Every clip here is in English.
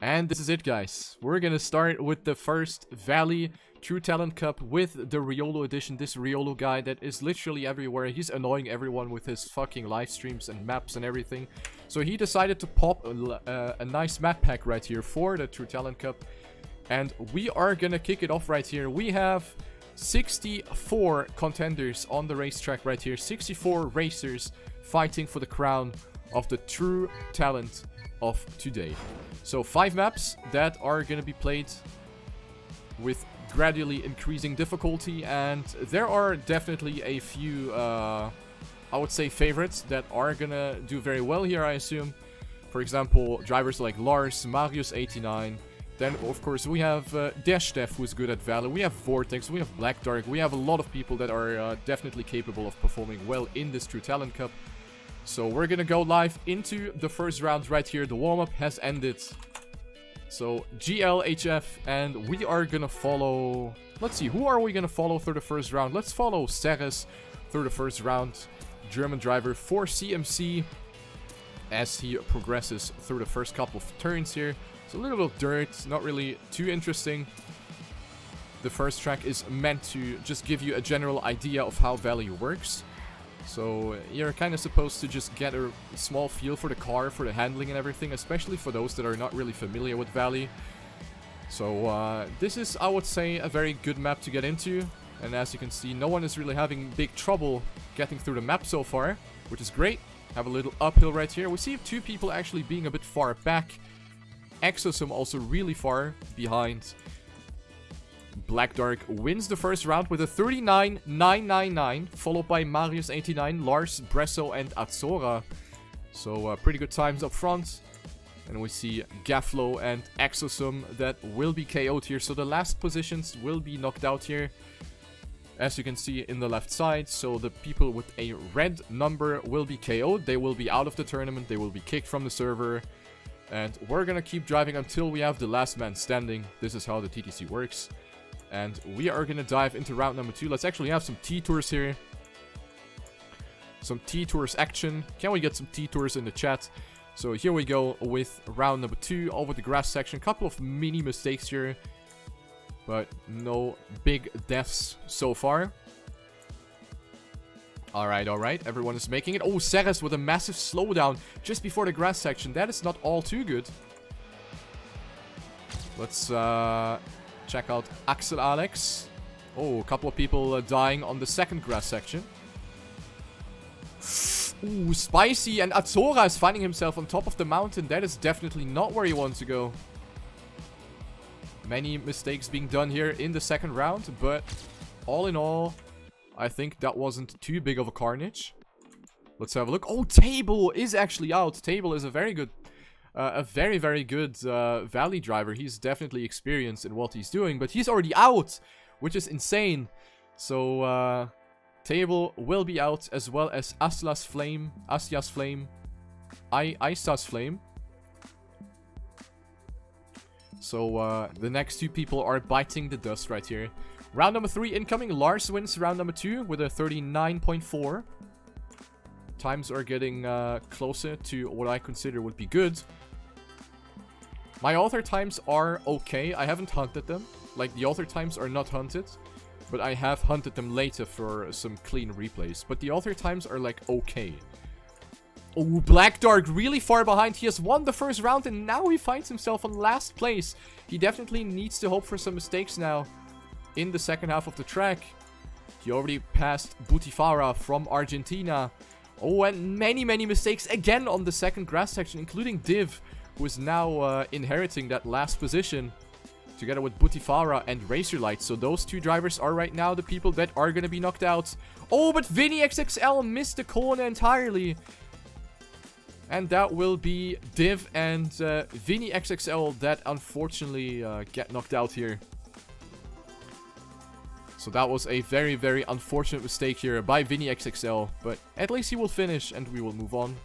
And this is it, guys. We're gonna start with the first Valley True Talent Cup with the Riolo edition. This Riolo guy that is literally everywhere. He's annoying everyone with his fucking live streams and maps and everything. So he decided to pop a nice map pack right here for the True Talent Cup. And we are gonna kick it off right here. We have 64 contenders on the racetrack right here. 64 racers fighting for the crown of the True Talent of today. So 5 maps that are gonna be played with gradually increasing difficulty, and there are definitely a few I would say favorites that are gonna do very well here, I assume. For example, drivers like Lars, Marius89. Then of course we have Der Steff, who's good at Valley. We have Vortex, we have Black Dark. We have a lot of people that are definitely capable of performing well in this True Talent Cup. So we're gonna go live into the first round right here. The warm-up has ended. So GLHF, and we are gonna follow... Let's see, who are we gonna follow through the first round? Let's follow Ceres through the first round. German driver for CMC as he progresses through the first couple of turns here. It's a little bit of dirt, not really too interesting. The first track is meant to just give you a general idea of how Valley works. So you're kind of supposed to just get a small feel for the car, for the handling and everything, especially for those that are not really familiar with Valley. So this is, I would say, a very good map to get into. And as you can see, no one is really having big trouble getting through the map so far, which is great. Have a little uphill right here. We see 2 people actually being a bit far back. Exosum also really far behind. Black Dark wins the first round with a 39.999, followed by Marius89, Lars, Bresso, and Azora. So pretty good times up front. And we see Gaflo and Exosum that will be KO'd here. So the last positions will be knocked out here, as you can see in the left side. So the people with a red number will be KO'd. They will be out of the tournament. They will be kicked from the server. And we're gonna keep driving until we have the last man standing. This is how the TTC works. And we are gonna dive into round number 2. Let's actually have some T-Tours here. Some T-Tours action. Can we get some T-Tours in the chat? So here we go with round number 2 over the grass section. Couple of mini mistakes here, but no big deaths so far. Alright, everyone is making it. Oh, Ceres with a massive slowdown just before the grass section. That is not all too good. Let's check out Axel Alex. Oh, a couple of people dying on the second grass section. Ooh, Spicy, and Azora is finding himself on top of the mountain. That is definitely not where he wants to go. Many mistakes being done here in the second round, but all in all, I think that wasn't too big of a carnage. Let's have a look. Oh, Table is actually out. Table is a very good, very good Valley driver. He's definitely experienced in what he's doing, but he's already out, which is insane. So, Table will be out, as well as Asia's Flame, Isa's Flame. So, the next 2 people are biting the dust right here. Round number 3 incoming. Lars wins round number 2 with a 39.4. Times are getting closer to what I consider would be good. My author times are okay. I haven't hunted them. Like, the author times are not hunted, but I have hunted them later for some clean replays. But the author times are, like, okay. Oh, Black Dark really far behind. He has won the first round, and now he finds himself on last place. He definitely needs to hope for some mistakes now in the second half of the track. He already passed Butifara from Argentina. Oh, and many mistakes again on the second grass section, including Div, who is now inheriting that last position together with Butifara and Razorlight. So those 2 drivers are right now the people that are going to be knocked out. Oh, but Vinny XXL missed the corner entirely. And that will be Div and Vinny XXL that unfortunately get knocked out here. So that was a very unfortunate mistake here by Vinny XXL. But at least he will finish, and we will move on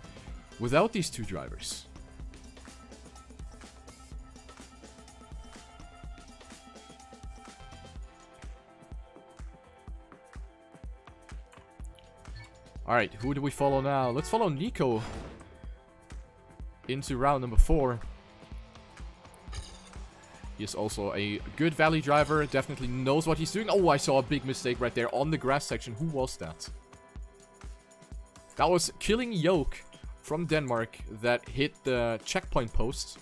without these 2 drivers. Alright, who do we follow now? Let's follow Nico into round number 4. He is also a good Valley driver, definitely knows what he's doing. Oh, I saw a big mistake right there on the grass section. Who was that? That was Killing Yoke from Denmark that hit the checkpoint post.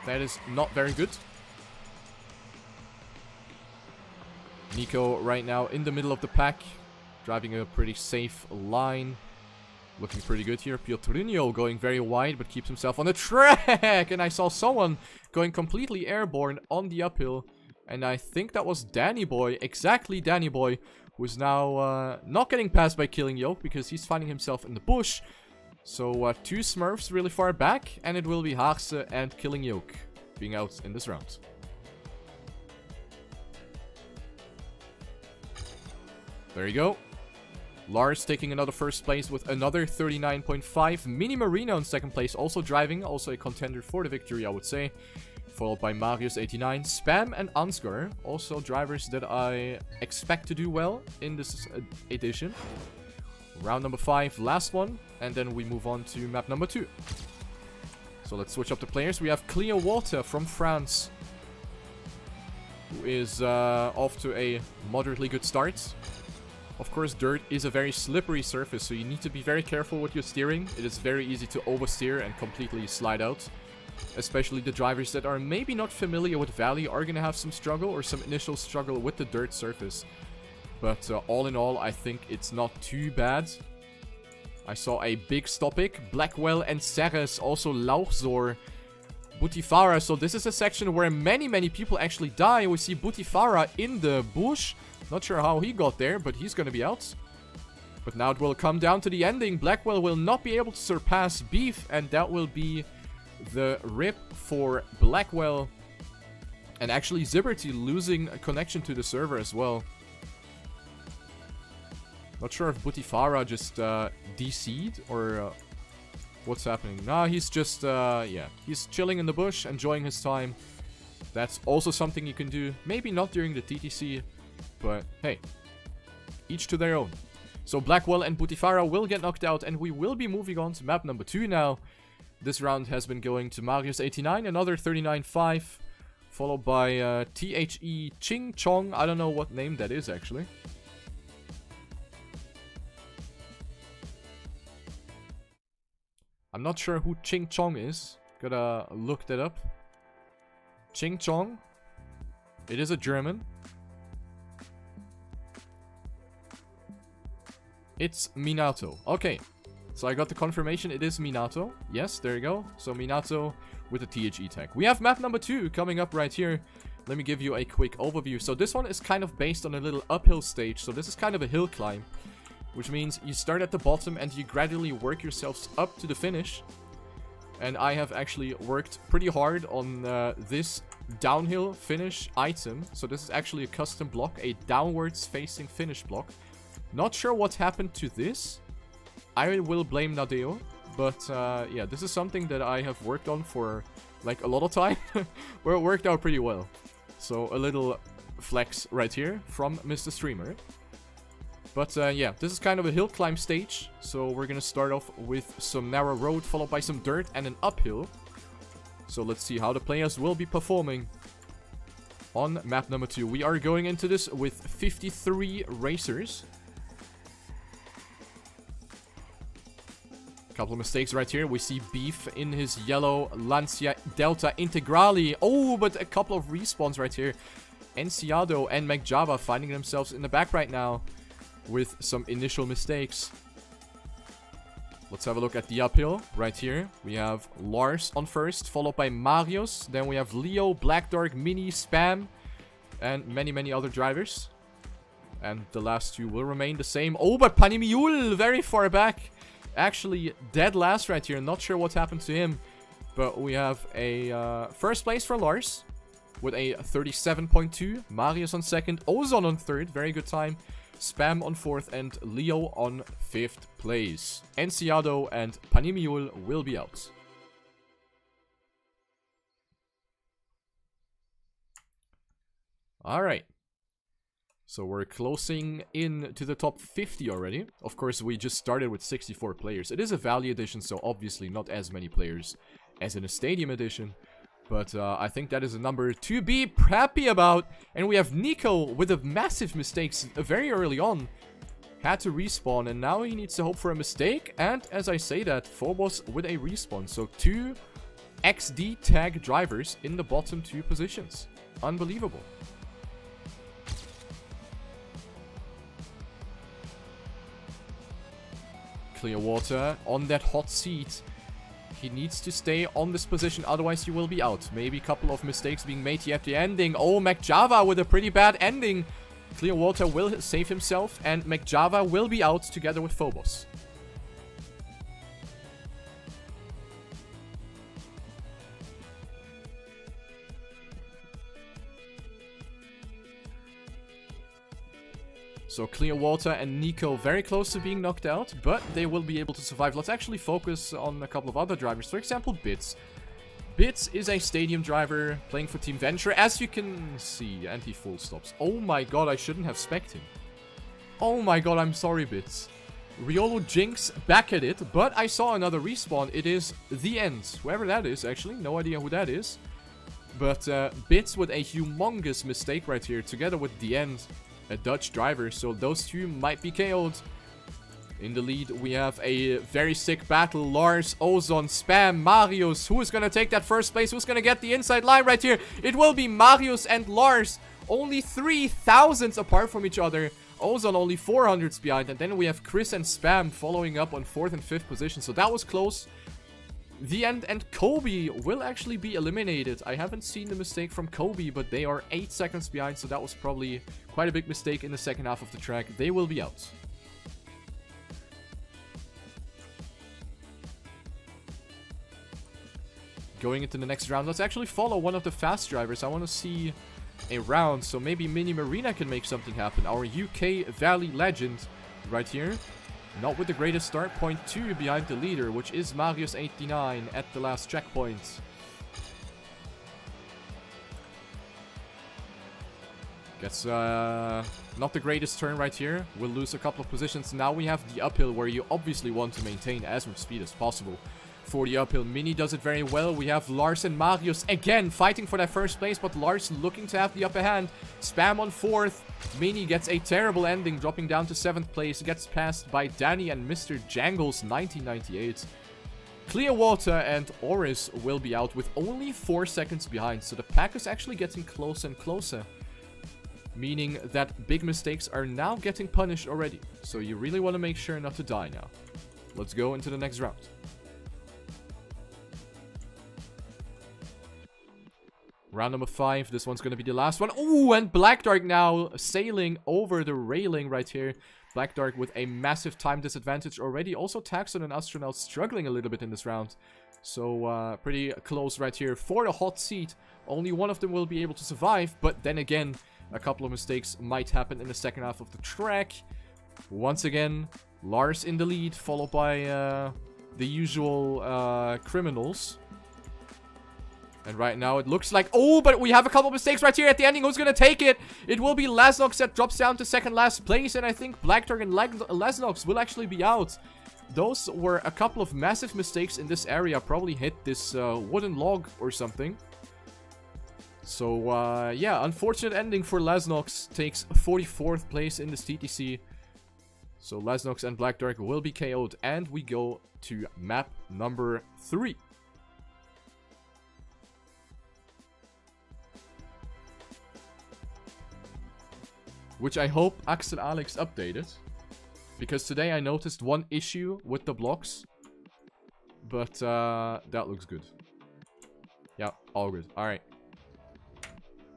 That is not very good. Nico right now in the middle of the pack, driving a pretty safe line. Looking pretty good here. Piotrino going very wide, but keeps himself on the track. And I saw someone going completely airborne on the uphill. And I think that was Danny Boy, exactly Danny Boy, who is now not getting passed by Killing Yoke because he's finding himself in the bush. So 2 Smurfs really far back, and it will be Haagse and Killing Yoke being out in this round. There you go. Lars taking another first place with another 39.5. Mini Marino in second place, also driving, also a contender for the victory, I would say. Followed by Marius89, Spam and Ansgar, also drivers that I expect to do well in this edition. Round number 5, last one, and then we move on to map number 2. So let's switch up the players. We have Cleo Walter from France, who is off to a moderately good start. Of course, dirt is a very slippery surface, so you need to be very careful with your steering. It is very easy to oversteer and completely slide out. Especially the drivers that are maybe not familiar with Valley are going to have some struggle or some initial struggle with the dirt surface. But all in all, I think it's not too bad. I saw a big Stopic, Blackwell and Ceres, also Lauchzor, Butifara. So this is a section where many people actually die. We see Butifara in the bush. Not sure how he got there, but he's going to be out. But now it will come down to the ending. Blackwell will not be able to surpass Beef, and that will be the rip for Blackwell. And actually Zibberty losing a connection to the server as well. Not sure if Butifara just DC'd or what's happening. Nah, he's just, yeah, he's chilling in the bush, enjoying his time. That's also something you can do. Maybe not during the TTC. But, hey, each to their own. So Blackwell and Butifara will get knocked out, and we will be moving on to map number 2 now. This round has been going to Marius89, another 39.5, followed by THE Ching Chong. I don't know what name that is, actually. I'm not sure who Ching Chong is. Gotta look that up. Ching Chong. It is a German. It's Minato. Okay. So I got the confirmation. It is Minato. Yes, there you go. So Minato with the THE tag. We have map number 2 coming up right here. Let me give you a quick overview. So this one is kind of based on a little uphill stage. So this is kind of a hill climb, which means you start at the bottom and you gradually work yourselves up to the finish. And I have actually worked pretty hard on this downhill finish item. So this is actually a custom block, a downwards facing finish block. Not sure what happened to this. I will blame Nadeo. But yeah, this is something that I have worked on for like a lot of time. Where it worked out pretty well. So a little flex right here from Mr. Streamer. But yeah, this is kind of a hill climb stage. So we're gonna start off with some narrow road, followed by some dirt and an uphill. So let's see how the players will be performing on map number 2. We are going into this with 53 racers. Couple of mistakes right here. We see Beef in his yellow Lancia Delta Integrale. Oh, but a couple of respawns right here. Enciado and McJava finding themselves in the back right now with some initial mistakes. Let's have a look at the uphill right here. We have Lars on first, followed by Marius. Then we have Leo, Black Dark, Mini, Spam, and many other drivers. And the last 2 will remain the same. Oh, but Panimiul very far back. Actually dead last right here. Not sure what happened to him. But we have a first place for Lars with a 37.2. Marius on second. Ozon on third. Very good time. Spam on 4th and Leo on 5th place. Enciado and Panimiul will be out. Alright. So we're closing in to the top 50 already. Of course, we just started with 64 players. It is a Valley edition, so obviously not as many players as in a Stadium edition. But I think that is a number to be happy about. And we have Nico with a massive mistakes very early on. Had to respawn, and now he needs to hope for a mistake. And as I say that, Phobos with a respawn. So 2 XD tag drivers in the bottom 2 positions. Unbelievable. Clearwater on that hot seat. He needs to stay on this position, otherwise he will be out. Maybe a couple of mistakes being made here at the ending. Oh, McJava with a pretty bad ending. Clearwater will save himself, and McJava will be out together with Phobos. So Clearwater and Nico very close to being knocked out, but they will be able to survive. Let's actually focus on a couple of other drivers. For example, Bits. Bits is a stadium driver playing for Team Venture, as you can see, and he full stops. Oh my god, I shouldn't have spec'd him. Oh my god, I'm sorry, Bits. Riolo Jinx back at it, but I saw another respawn. It is The End. Whoever that is, actually. No idea who that is. But Bits with a humongous mistake right here, together with The End. A Dutch driver, so those two might be KO'd. In the lead, we have a very sick battle. Lars, Ozon, Spam, Marius. Who is going to take that first place? Who's going to get the inside line right here? It will be Marius and Lars. Only 3,000 apart from each other. Ozon only 400s behind. And then we have Chris and Spam following up on 4th and 5th position. So that was close. The End and Kobe will actually be eliminated. I haven't seen the mistake from Kobe, but they are 8 seconds behind, so that was probably quite a big mistake in the second half of the track. They will be out. Going into the next round, let's actually follow one of the fast drivers. I want to see a round, so maybe Mini Marina can make something happen. Our UK Valley legend right here. Not with the greatest start, 0.2 behind the leader, which is Marius89 at the last checkpoint. Gets not the greatest turn right here. We'll lose a couple of positions. Now we have the uphill, where you obviously want to maintain as much speed as possible. For the uphill, Mini does it very well. We have Lars and Marius again fighting for that first place, but Lars looking to have the upper hand. Spam on 4th. Mini gets a terrible ending, dropping down to 7th place. Gets passed by Danny and Mr. Jangles 1998. Clearwater and Oris will be out with only 4 seconds behind, so the pack is actually getting closer and closer. Meaning that big mistakes are now getting punished already. So you really want to make sure not to die now. Let's go into the next round. Round number 5. This one's going to be the last one. Ooh, and Black Dark now sailing over the railing right here. Black Dark with a massive time disadvantage already. Also, Taxon and Astronaut struggling a little bit in this round. So, pretty close right here for the hot seat. Only one of them will be able to survive. But then again, a couple of mistakes might happen in the second half of the track. Once again, Lars in the lead, followed by the usual criminals. And right now it looks like... Oh, but we have a couple of mistakes right here at the ending. Who's going to take it? It will be Lasnox that drops down to second last place. And I think Blackdark and Lasnox will actually be out. Those were a couple of massive mistakes in this area. Probably hit this wooden log or something. So, yeah, unfortunate ending for Lasnox. Takes 44th place in this TTC. So Lasnox and Blackdark will be KO'd. And we go to map number 3. Which I hope Axel Alex updated. Because today I noticed one issue with the blocks. But that looks good. Yeah, all good. Alright.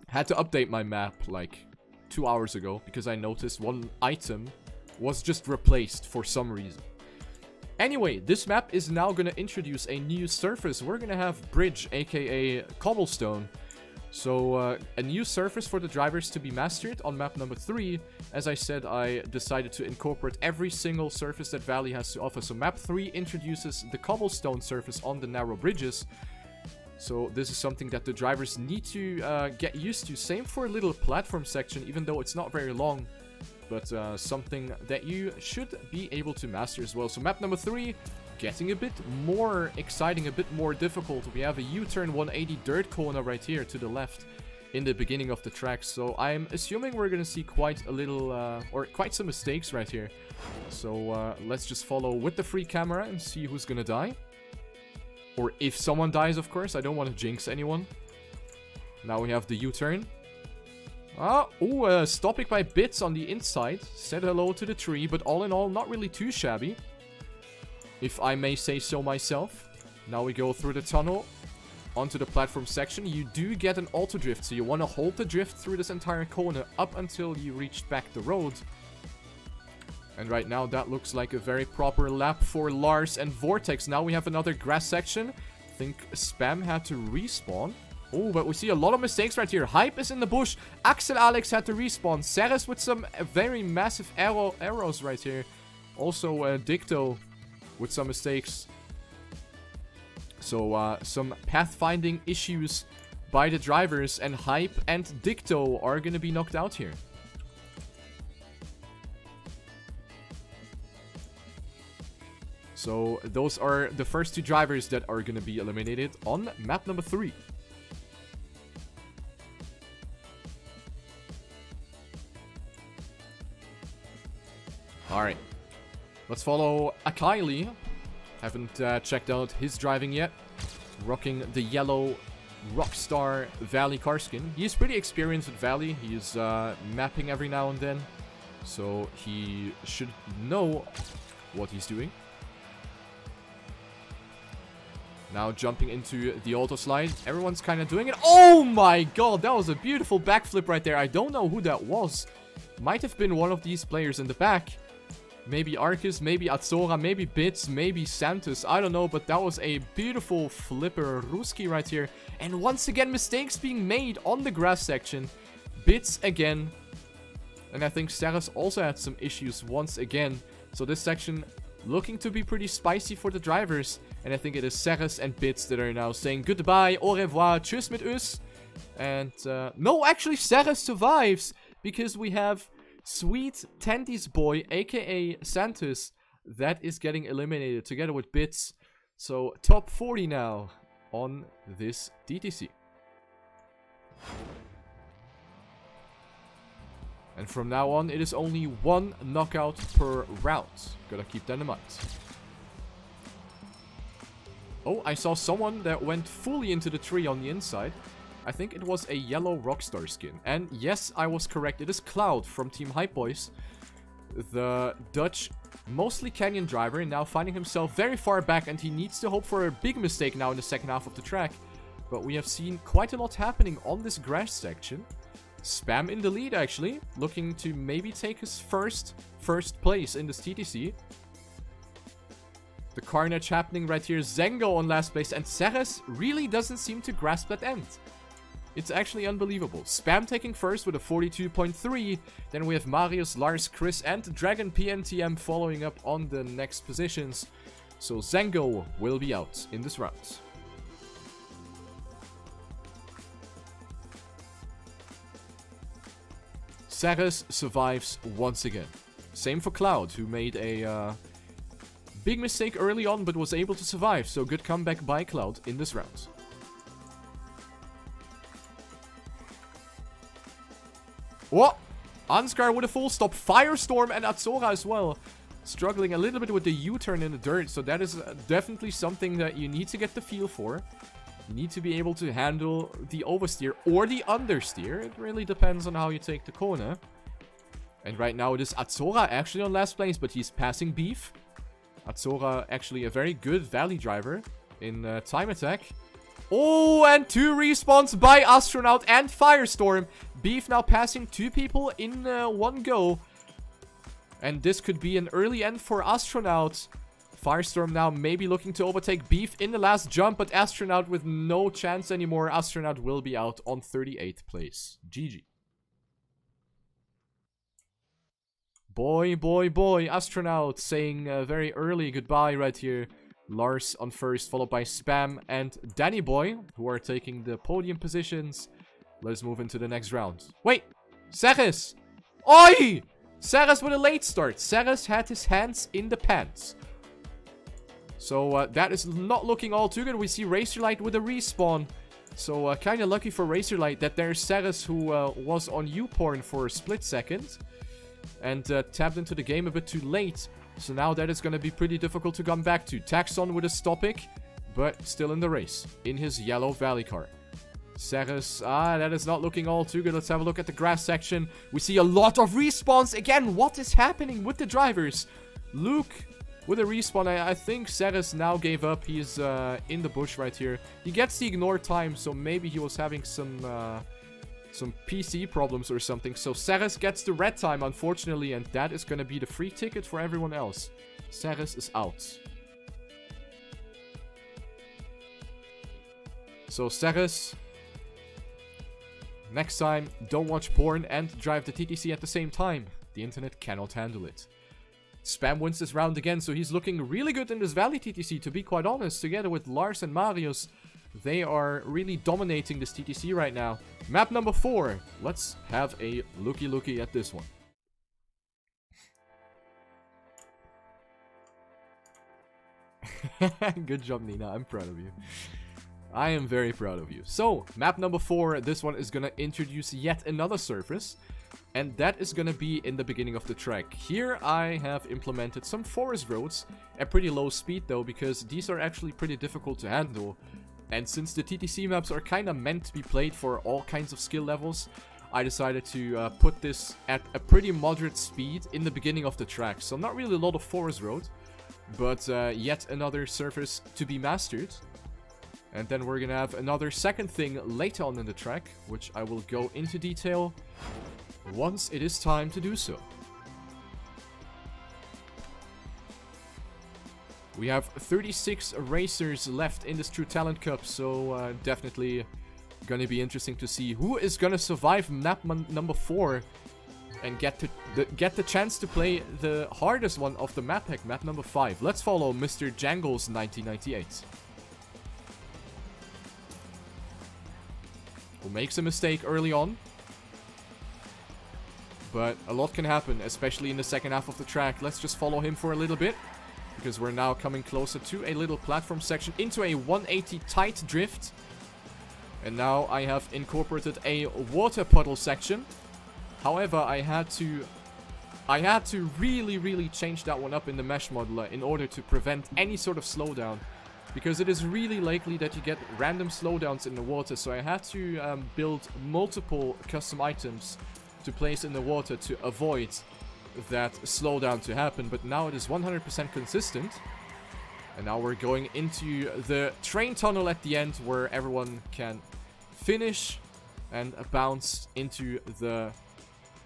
Had to update my map like 2 hours ago. Because I noticed one item was just replaced for some reason. Anyway, this map is now going to introduce a new surface. We're going to have Bridge, aka Cobblestone. So, a new surface for the drivers to be mastered on map number 3. As I said, I decided to incorporate every single surface that Valley has to offer. So, map 3 introduces the cobblestone surface on the narrow bridges. So, this is something that the drivers need to get used to. Same for a little platform section, even though it's not very long. But something that you should be able to master as well. So, map number 3, getting a bit more exciting, a bit more difficult. We have a U-turn 180 dirt corner right here to the left in the beginning of the track. So I'm assuming we're going to see quite a little, or quite some mistakes right here. So let's just follow with the free camera and see who's going to die. Or if someone dies, of course. I don't want to jinx anyone. Now we have the U-turn. Stopping by Bits on the inside. Said hello to the tree, but all in all, not really too shabby, if I may say so myself. Now we go through the tunnel onto the platform section. You do get an auto drift, so you want to hold the drift through this entire corner up until you reach back the road. And right now that looks like a very proper lap for Lars and Vortex. Now we have another grass section. I think Spam had to respawn. Oh, but we see a lot of mistakes right here. Hype is in the bush. Axel Alex had to respawn. Ceres with some very massive arrows right here. Also Dicto with some mistakes. So some pathfinding issues by the drivers, and Hype and Dicto are going to be knocked out here. So those are the first two drivers that are going to be eliminated on map number 3. Alright, let's follow Akaili. Haven't checked out his driving yet. Rocking the yellow Rockstar Valley car skin. He's pretty experienced with Valley. He's mapping every now and then. So he should know what he's doing. Now jumping into the auto slide. Everyone's kind of doing it. Oh my god, that was a beautiful backflip right there. I don't know who that was. Might have been one of these players in the back. Maybe Arcus, maybe Azora, maybe Bits, maybe Santos. I don't know, but that was a beautiful flipper Ruski right here. And once again, mistakes being made on the grass section. Bits again. And I think Ceres also had some issues once again. So this section looking to be pretty spicy for the drivers. And I think it is Ceres and Bits that are now saying goodbye, au revoir, tschüss mit us. And no, actually Ceres survives, because we have Sweet Tandy's boy, aka Santos, that is getting eliminated together with Bits. So top 40 now on this TTC. And from now on, it is only one knockout per round. Gotta keep that in mind. Oh, I saw someone that went fully into the tree on the inside. I think it was a yellow Rockstar skin. And yes, I was correct. It is Cloud from Team Hype Boys. The Dutch, mostly Canyon driver, now finding himself very far back. And he needs to hope for a big mistake now in the second half of the track. But we have seen quite a lot happening on this grass section. Spam in the lead, actually. Looking to maybe take his first place in this TTC. The carnage happening right here. Zengo on last place. And Ceres really doesn't seem to grasp that end. It's actually unbelievable. Spam taking first with a 42.3. Then we have Marius, Lars, Chris, and Dragon PNTM following up on the next positions. So Zengo will be out in this round. Ceres survives once again. Same for Cloud, who made a big mistake early on, but was able to survive. So good comeback by Cloud in this round. What? Ansgar with a full stop. Firestorm and Azora as well. Struggling a little bit with the U-turn in the dirt. So that is definitely something that you need to get the feel for. You need to be able to handle the oversteer or the understeer. It really depends on how you take the corner. And right now it is Azora actually on last place, but he's passing Beef. Azora actually a very good Valley driver in time attack. Oh, and 2 respawns by Astronaut and Firestorm. Beef now passing 2 people in one go. And this could be an early end for Astronaut. Firestorm now maybe looking to overtake Beef in the last jump, but Astronaut with no chance anymore. Astronaut will be out on 38th place. GG. Boy, boy, boy. Astronaut saying very early goodbye right here. Lars on first, followed by Spam and Danny Boy, who are taking the podium positions. Let's move into the next round. Wait! Ceres! Oi! Ceres with a late start. Ceres had his hands in the pants. So that is not looking all too good. We see Razorlight with a respawn. So kind of lucky for Razorlight that there's Ceres, who was on YouPorn for a split second. And tapped into the game a bit too late. So now that is going to be pretty difficult to come back to. Taxon with a stopic, but still in the race. In his yellow Valley car. Ceres, that is not looking all too good. Let's have a look at the grass section. We see a lot of respawns. Again, what is happening with the drivers? Luke with a respawn. I think Ceres now gave up. He's in the bush right here. He gets the ignore time, so maybe he was having some PC problems or something. So Ceres gets the red time, unfortunately, and that is going to be the free ticket for everyone else. Ceres is out. So Ceres, next time, don't watch porn and drive the TTC at the same time. The internet cannot handle it. Spam wins this round again, so he's looking really good in this Valley TTC, to be quite honest. Together with Lars and Marius, they are really dominating this TTC right now. Map number 4. Let's have a looky at this one. Good job, Nina. I'm proud of you. I am very proud of you. So, map number 4. This one is going to introduce yet another surface. And that is going to be in the beginning of the track. Here I have implemented some forest roads at pretty low speed though, because these are actually pretty difficult to handle. And since the TTC maps are kind of meant to be played for all kinds of skill levels, I decided to put this at a pretty moderate speed in the beginning of the track. So not really a lot of forest road, but yet another surface to be mastered. And then we're gonna have another second thing later on in the track, which I will go into detail once it is time to do so. We have 36 racers left in this True Talent Cup, so definitely gonna be interesting to see who is gonna survive map number 4 and get the chance to play the hardest one of the map pack, map number 5. Let's follow Mr. Jangles 1998. Who makes a mistake early on. But a lot can happen, especially in the second half of the track. Let's just follow him for a little bit, because we're now coming closer to a little platform section into a 180 tight drift. And now I have incorporated a water puddle section. However, I had to really change that one up in the mesh modeler in order to prevent any sort of slowdown. Because it is really likely that you get random slowdowns in the water. So I had to build multiple custom items to place in the water to avoid that slowdown to happen. But now it is 100% consistent. And now we're going into the train tunnel at the end, where everyone can finish and bounce into the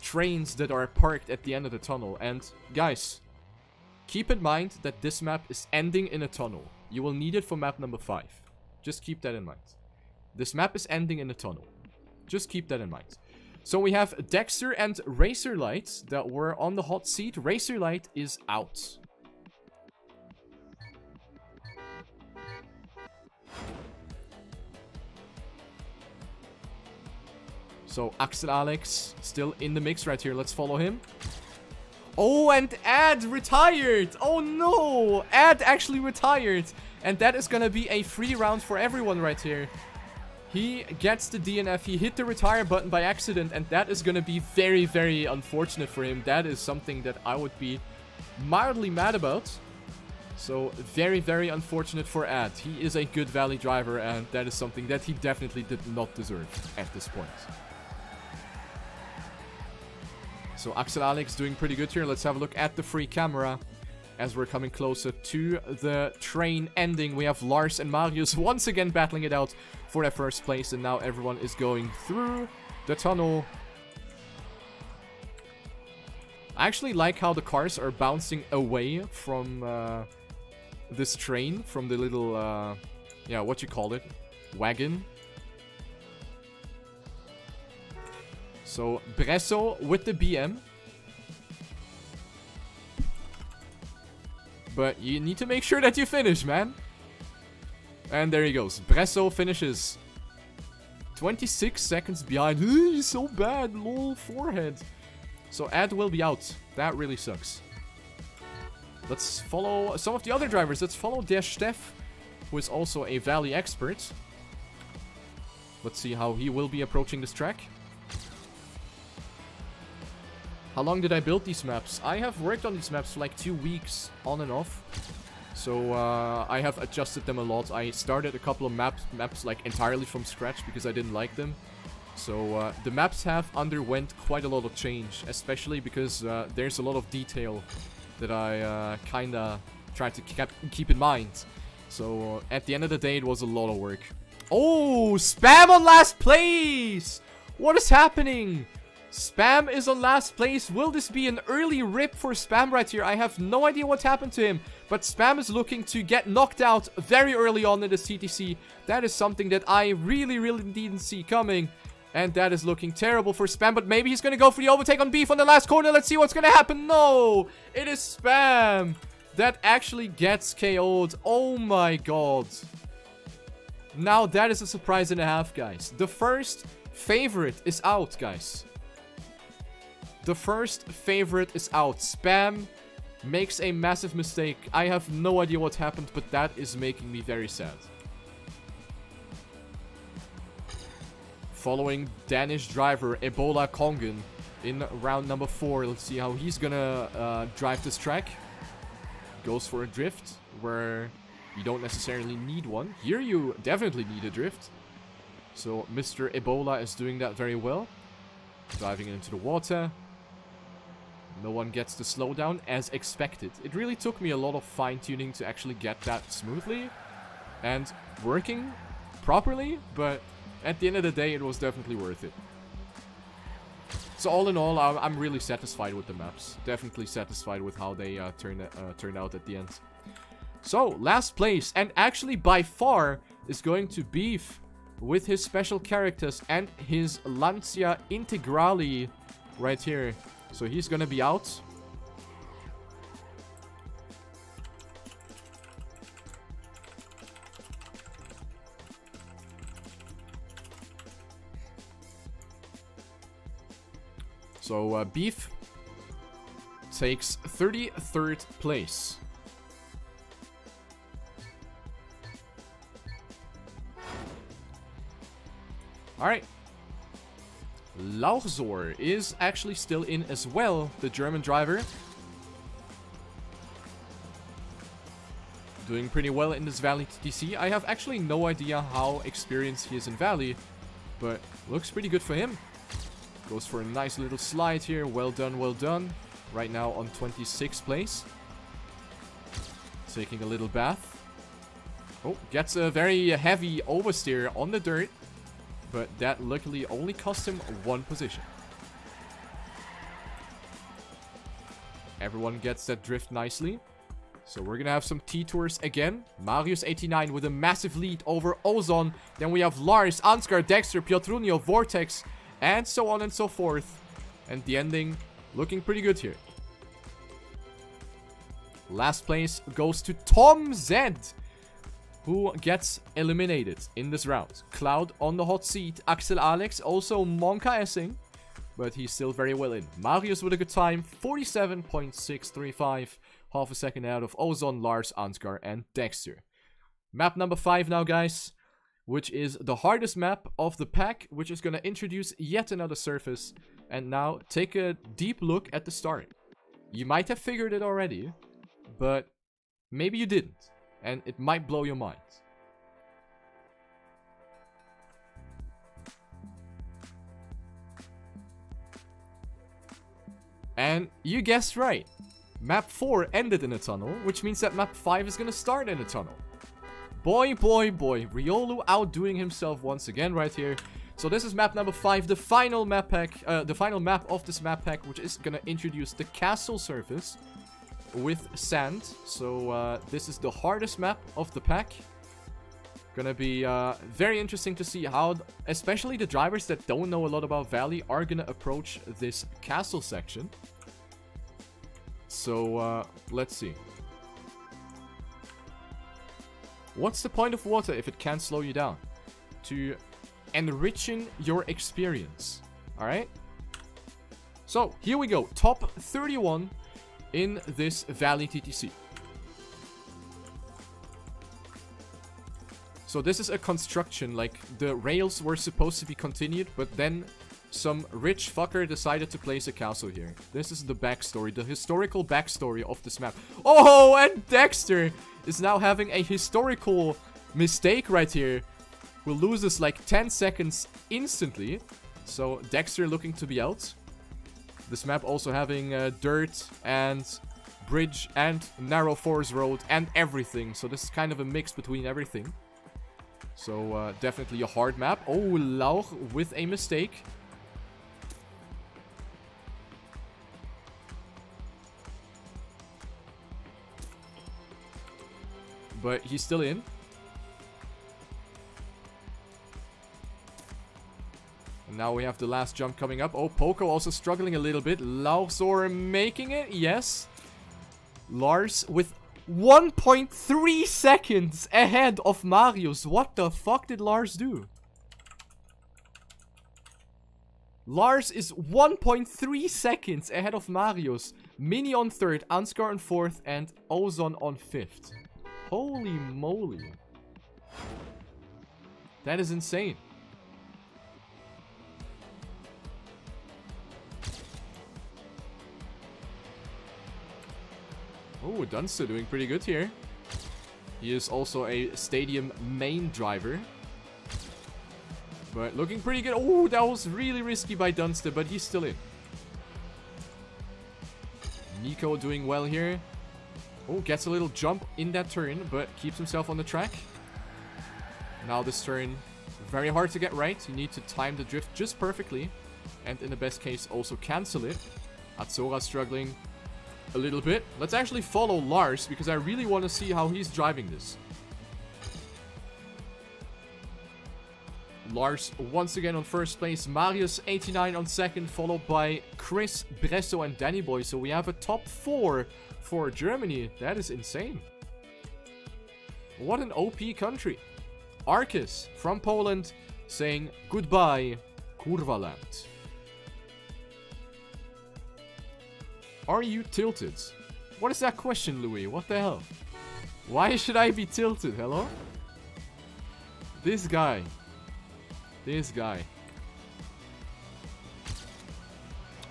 trains that are parked at the end of the tunnel. And guys, keep in mind that this map is ending in a tunnel. You will need it for map number 5. Just keep that in mind. This map is ending in a tunnel. Just keep that in mind. So we have Dexter and Razorlight that were on the hot seat. Razorlight is out. So Axel Alex still in the mix right here. Let's follow him. Oh, and Ad retired. Oh no, Ad actually retired. And that is gonna be a free round for everyone right here. He gets the DNF. He hit the retire button by accident, and that is gonna be very unfortunate for him. That is something that I would be mildly mad about. So very unfortunate for Ad. He is a good Valley driver, and that is something that he definitely did not deserve at this point. So Axel Alex doing pretty good here. Let's have a look at the free camera as we're coming closer to the train ending. We have Lars and Marius once again battling it out for their first place, and now everyone is going through the tunnel. I actually like how the cars are bouncing away from this train, from the little, yeah, what you call it, wagon. So, Bresso with the BM. But you need to make sure that you finish, man. And there he goes. Bresso finishes. 26 seconds behind. He's so bad. Lol, forehead. So, Ad will be out. That really sucks. Let's follow some of the other drivers. Let's follow Der Steff, who is also a Valley expert. Let's see how he will be approaching this track. How long did I build these maps? I have worked on these maps for like 2 weeks, on and off. So I have adjusted them a lot. I started a couple of maps like entirely from scratch because I didn't like them. So the maps have underwent quite a lot of change, especially because there's a lot of detail that I kinda tried to keep in mind. So at the end of the day, it was a lot of work. Oh, Spam on last place! What is happening? Spam is on last place. Will this be an early rip for Spam right here? I have no idea what happened to him. But Spam is looking to get knocked out very early on in this TTC. That is something that I really didn't see coming. And that is looking terrible for Spam. But maybe he's going to go for the overtake on Beef on the last corner. Let's see what's going to happen. No! It is Spam that actually gets KO'd. Oh my god. Now that is a surprise and a half, guys. The first favorite is out, guys. The first favorite is out. Spam makes a massive mistake. I have no idea what happened, but that is making me very sad. Following Danish driver Ebola Kongen in round number 4. Let's see how he's gonna drive this track. Goes for a drift where you don't necessarily need one. Here you definitely need a drift. So Mr. Ebola is doing that very well. Diving into the water. No one gets the slowdown as expected. It really took me a lot of fine-tuning to actually get that smoothly and working properly, but at the end of the day, it was definitely worth it. So all in all, I'm really satisfied with the maps. Definitely satisfied with how they turned out at the end. So, last place, and actually by far, is going to Beef with his special characters and his Lancia Integrali right here. So he's gonna be out. So Beef takes 33rd place. Alright. Lauchzor is actually still in as well, the German driver. Doing pretty well in this Valley TTC. I have actually no idea how experienced he is in Valley, but looks pretty good for him. Goes for a nice little slide here. Well done, well done. Right now on 26th place. Taking a little bath. Oh, gets a very heavy oversteer on the dirt. But that luckily only cost him 1 position. Everyone gets that drift nicely. So we're gonna have some T-Tours again. Marius89 with a massive lead over Ozon. Then we have Lars, Ansgar, Dexter, Piotrunio, Vortex, and so on and so forth. And the ending looking pretty good here. Last place goes to Tom Z, who gets eliminated in this round. Cloud on the hot seat. Axel Alex, also Monka Essing, but he's still very well in. Marius with a good time, 47.635. Half a second out of Ozon, Lars, Ansgar, and Dexter. Map number 5 now, guys, which is the hardest map of the pack, which is going to introduce yet another surface. And now, take a deep look at the start. You might have figured it already, but maybe you didn't. And it might blow your mind. And you guessed right. Map 4 ended in a tunnel, which means that map 5 is gonna start in a tunnel. Boy, boy, boy. Riolu outdoing himself once again right here. So this is map number 5, the final map pack, the final map of this map pack, which is gonna introduce the castle surface with sand. So this is the hardest map of the pack. Gonna be very interesting to see how, especially the drivers that don't know a lot about Valley, are gonna approach this castle section. So let's see. What's the point of water if it can't slow you down? To enriching your experience. Alright? So here we go. Top 31. in this Valley TTC. So this is a construction, like the rails were supposed to be continued, but then some rich fucker decided to place a castle here. This is the backstory, the historical backstory of this map. Oh, and Dexter is now having a historical mistake right here. Who loses like 10 seconds instantly. So Dexter looking to be out. This map also having dirt and bridge and narrow forest road and everything. So this is kind of a mix between everything. So definitely a hard map. Oh, Lauch with a mistake. But he's still in. And now we have the last jump coming up. Oh, Poco also struggling a little bit. Lauchzor making it. Yes. Lars with 1.3 seconds ahead of Marius. What the fuck did Lars do? Lars is 1.3 seconds ahead of Marius. Mini on third, Ansgar on fourth, and Ozon on fifth. Holy moly. That is insane. Oh, Dunster doing pretty good here. He is also a stadium main driver. But looking pretty good. Oh, that was really risky by Dunster, but he's still in. Nico doing well here. Oh, gets a little jump in that turn, but keeps himself on the track. Now this turn, very hard to get right. You need to time the drift just perfectly. And in the best case, also cancel it. Azora struggling a little bit. Let's actually follow Lars, because I really want to see how he's driving this. Lars once again on first place. Marius 89 on second, followed by Chris, Bresso, and Danny Boy. So we have a top 4 for Germany. That is insane. What an OP country. Arcus from Poland saying goodbye, Kurvaland. Are you tilted? What is that question, Louis? What the hell? Why should I be tilted? Hello? This guy. This guy.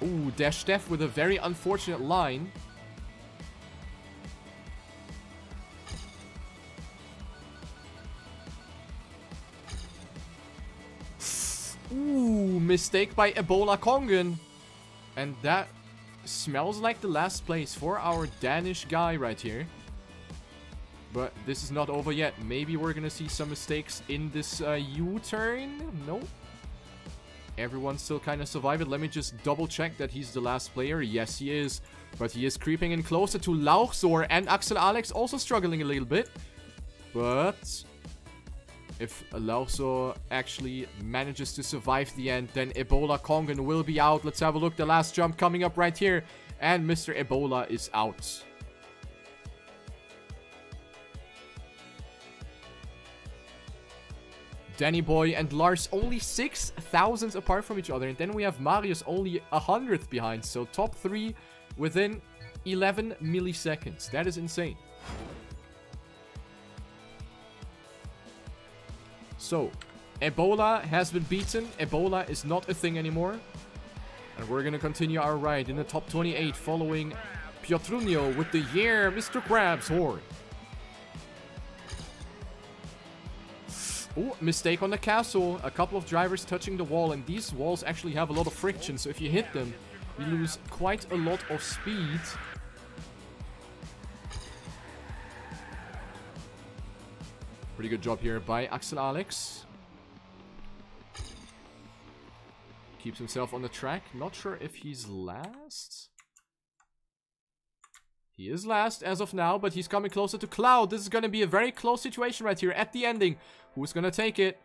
Ooh, Dash Def with a very unfortunate line. Ooh, mistake by Ebola Kongen. And that smells like the last place for our Danish guy right here. But this is not over yet. Maybe we're gonna see some mistakes in this U-turn. No. Everyone's still kind of surviving. Let me just double check that he's the last player. Yes, he is. But he is creeping in closer to Lauchzor, and Axel Alex also struggling a little bit. But if Lauchzor actually manages to survive the end, then Ebola Kongen will be out. Let's have a look. The last jump coming up right here. And Mr. Ebola is out. Danny Boy and Lars only 6 thousandths apart from each other. And then we have Marius only 100th behind. So top 3 within 11 milliseconds. That is insane. So, Ebola has been beaten. Ebola is not a thing anymore. And we're going to continue our ride in the top 28 following Piotrunio with the year Mr. Krabs horn. Oh, mistake on the castle. A couple of drivers touching the wall, and these walls actually have a lot of friction, so if you hit them, you lose quite a lot of speed. Pretty good job here by Axel Alex. Keeps himself on the track. Not sure if he's last. He is last as of now, but he's coming closer to Cloud. This is going to be a very close situation right here at the ending. Who's going to take it?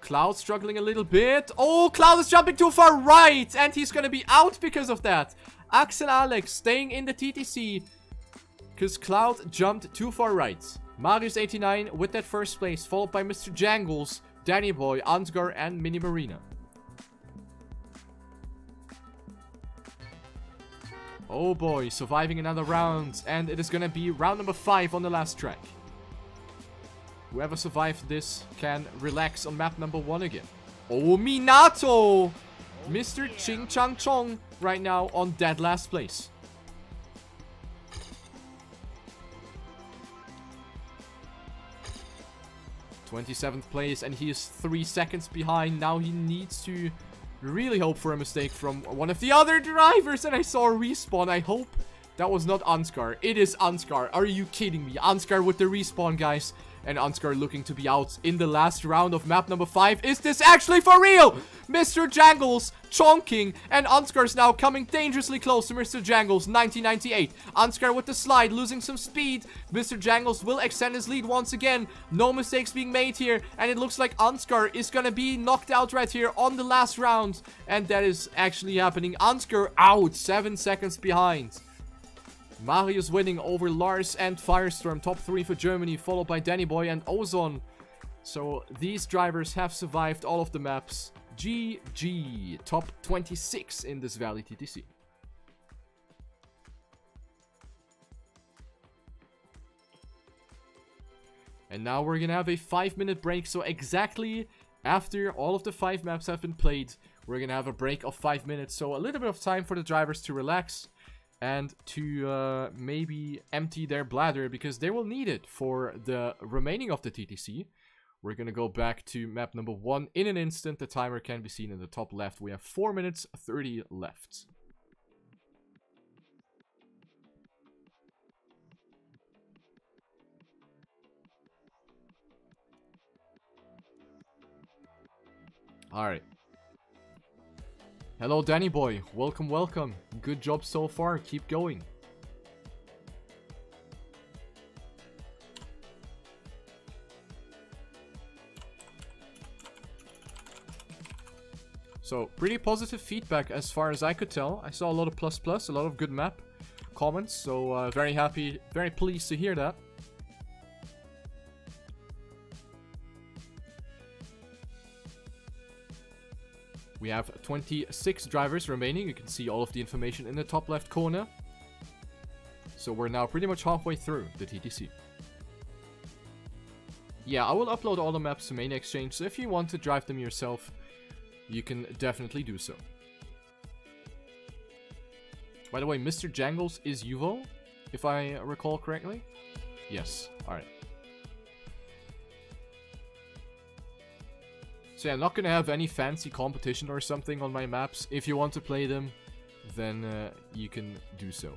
Cloud struggling a little bit. Oh, Cloud is jumping too far right, and he's going to be out because of that. Axel Alex staying in the TTC because Cloud jumped too far right. Marius 89 with that first place, followed by Mr. Jangles, Danny Boy, Ansgar, and Mini Marina. Oh boy, surviving another round. And it is gonna be round number 5 on the last track. Whoever survived this can relax on map number 1 again. Oh, Minato! Mr. Ching Chang Chong right now on dead last place. '27th place, and he is 3 seconds behind. Now he needs to really hope for a mistake from one of the other drivers that I saw respawn. I hope that was not Ansgar. It is Ansgar. Are you kidding me? Ansgar with the respawn, guys. And Ansgar looking to be out in the last round of map number 5. Is this actually for real? Mr. Jangles chonking, and Ansgar's now coming dangerously close to Mr. Jangles, 1998. Ansgar with the slide, losing some speed. Mr. Jangles will extend his lead once again. No mistakes being made here, and it looks like Ansgar is gonna be knocked out right here on the last round. And that is actually happening. Ansgar out, 7 seconds behind. Marius winning over Lars and Firestorm, top 3 for Germany, followed by Danny Boy and Ozon. So these drivers have survived all of the maps. GG, top 26 in this Valley TTC. And now we're gonna have a 5-minute break, so exactly after all of the 5 maps have been played, we're gonna have a break of 5 minutes, so a little bit of time for the drivers to relax and to maybe empty their bladder, because they will need it for the remaining of the TTC. We're gonna go back to map number 1 in an instant. The timer can be seen in the top left. We have 4 minutes 30 left. Alright. Hello, Danny Boy. Welcome, welcome. Good job so far. Keep going. So, pretty positive feedback as far as I could tell. I saw a lot of plus plus, a lot of good map comments. So, very happy, very pleased to hear that. We have 26 drivers remaining. You can see all of the information in the top left corner. So we're now pretty much halfway through the TTC. Yeah, I will upload all the maps to Main Exchange, so if you want to drive them yourself, you can definitely do so. By the way, Mr. Jangles is Yuvo, if I recall correctly. Yes, alright. So yeah, I'm not gonna have any fancy competition or something on my maps. If you want to play them, then you can do so.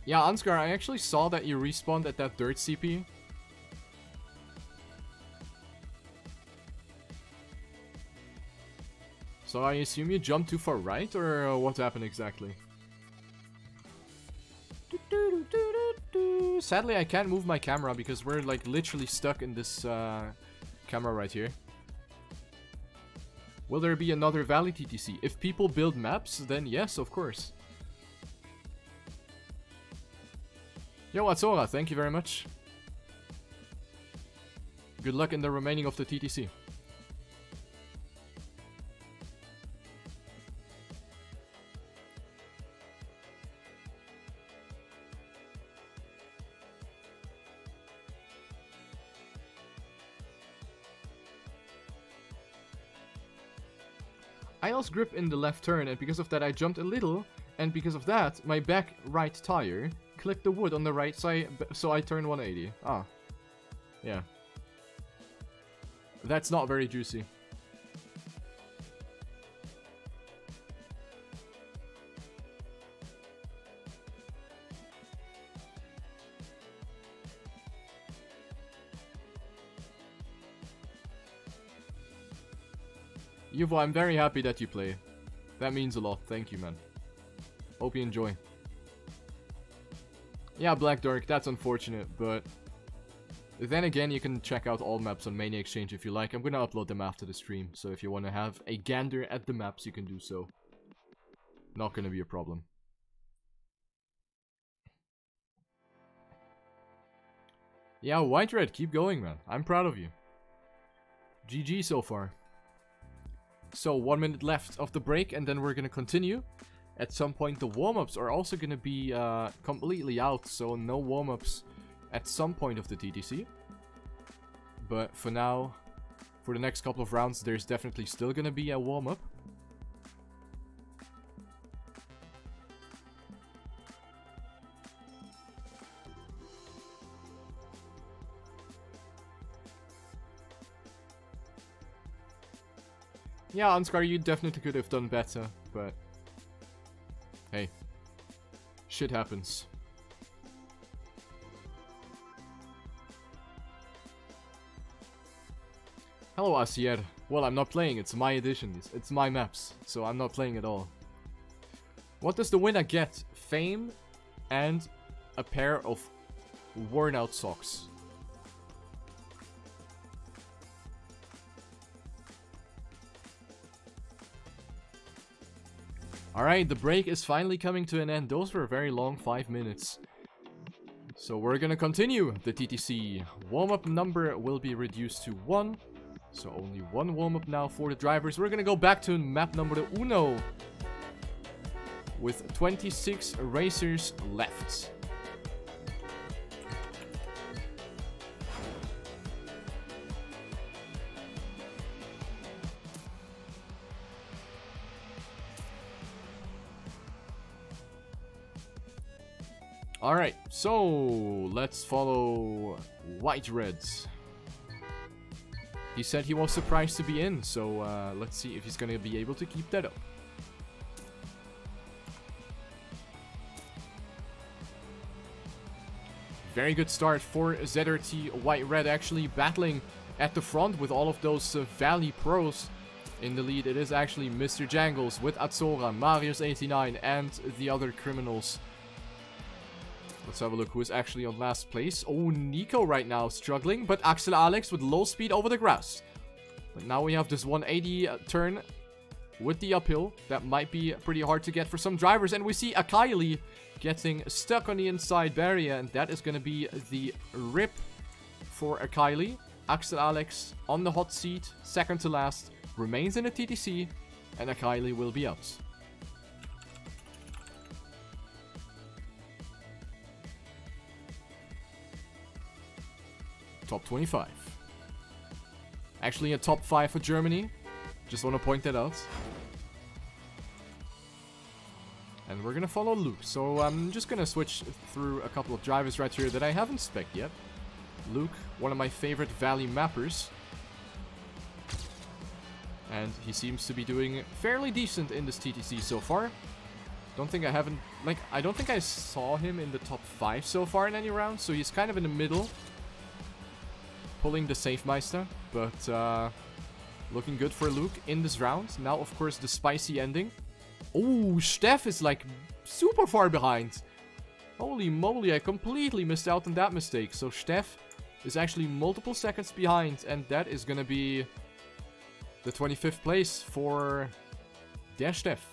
Yeah, Ansgar, I actually saw that you respawned at that dirt CP. So I assume you jumped too far right, or what happened exactly? Sadly, I can't move my camera because we're like literally stuck in this camera right here. Will there be another Valley TTC? If people build maps, then yes, of course. Yo, Atsora, thank you very much. Good luck in the remaining of the TTC. I lost grip in the left turn, and because of that I jumped a little, and because of that my back right tire clipped the wood on the right side, so I turned 180. Ah. Yeah. That's not very juicy. Yuvo, I'm very happy that you play. That means a lot. Thank you, man. Hope you enjoy. Yeah, Black Dark, that's unfortunate, but then again, you can check out all maps on Main Exchange if you like. I'm gonna upload them after the stream, so if you want to have a gander at the maps, you can do so. Not gonna be a problem. Yeah, White Red, keep going, man. I'm proud of you. GG so far. So 1 minute left of the break, and then we're gonna continue. At some point, the warm-ups are also gonna be completely out, so no warm-ups at some point of the TTC. But for now, for the next couple of rounds, there's definitely still gonna be a warm-up. Yeah, Ansgar, you definitely could have done better, but hey, shit happens. Hello, Asier. Well, I'm not playing, it's my edition, it's my maps, so I'm not playing at all. What does the winner get? Fame and a pair of worn out socks. Alright, the break is finally coming to an end. Those were a very long 5 minutes. So we're gonna continue the TTC. Warm-up number will be reduced to 1. So only 1 warm-up now for the drivers. We're gonna go back to map number uno. With 26 racers left. Alright, so let's follow White Reds. He said he was surprised to be in, so let's see if he's gonna be able to keep that up. Very good start for ZRT White Red, actually battling at the front with all of those Valley pros. In the lead, it is actually Mr. Jangles with Azora, Marius89, and the other criminals. Let's have a look who is actually on last place. Oh, Nico right now struggling, but Axel Alex with low speed over the grass. But now we have this 180 turn with the uphill. That might be pretty hard to get for some drivers. And we see Akaili getting stuck on the inside barrier, and that is going to be the rip for Akaili. Axel Alex on the hot seat, second to last, remains in the TTC, and Akaili will be out. Top 25. Actually a top 5 for Germany. Just want to point that out. And we're gonna follow Luke. So I'm just gonna switch through a couple of drivers right here that I haven't spec'd yet. Luke, one of my favorite Valley mappers. And he seems to be doing fairly decent in this TTC so far. Don't think I don't think I saw him in the top 5 so far in any round. So he's kind of in the middle. Pulling the Safemeister, but looking good for Luke in this round. Now, of course, the spicy ending. Oh, Steph is like super far behind. Holy moly, I completely missed out on that mistake. So Steph is actually multiple seconds behind, and that is gonna be the 25th place for der Steph.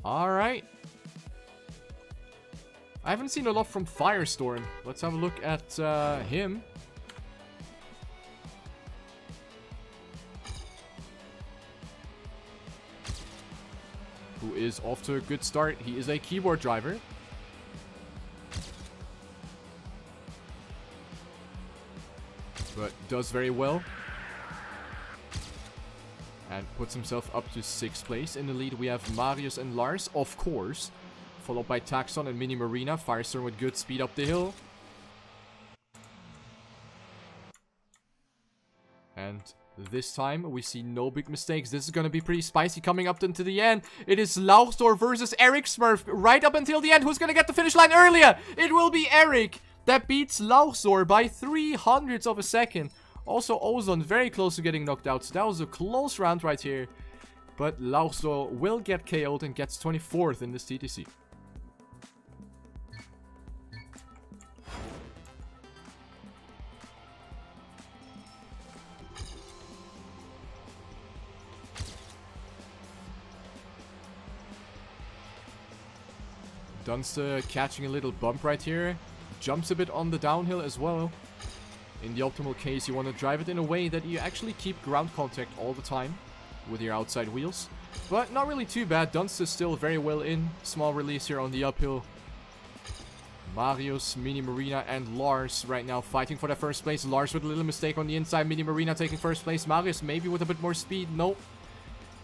Alright. I haven't seen a lot from Firestorm. Let's have a look at him. Who is off to a good start. He is a keyboard driver. But does very well. And puts himself up to 6th place. In the lead, we have Marius and Lars, of course. Followed by Taxon and Mini Marina. Firestorm with good speed up the hill. And this time, we see no big mistakes. This is going to be pretty spicy coming up into the end. It is Lauchstor versus Eric Smurf right up until the end. Who's going to get the finish line earlier? It will be Eric that beats Lauchstor by 300ths of a second. Also, Ozon very close to getting knocked out. So that was a close round right here. But Lauchstor will get KO'd and gets 24th in this TTC. Dunster catching a little bump right here. Jumps a bit on the downhill as well. In the optimal case, you want to drive it in a way that you actually keep ground contact all the time with your outside wheels. But not really too bad. Dunster's still very well in. Small release here on the uphill. Marius, Mini Marina, and Lars right now fighting for that first place. Lars with a little mistake on the inside. Mini Marina taking first place. Marius maybe with a bit more speed. Nope.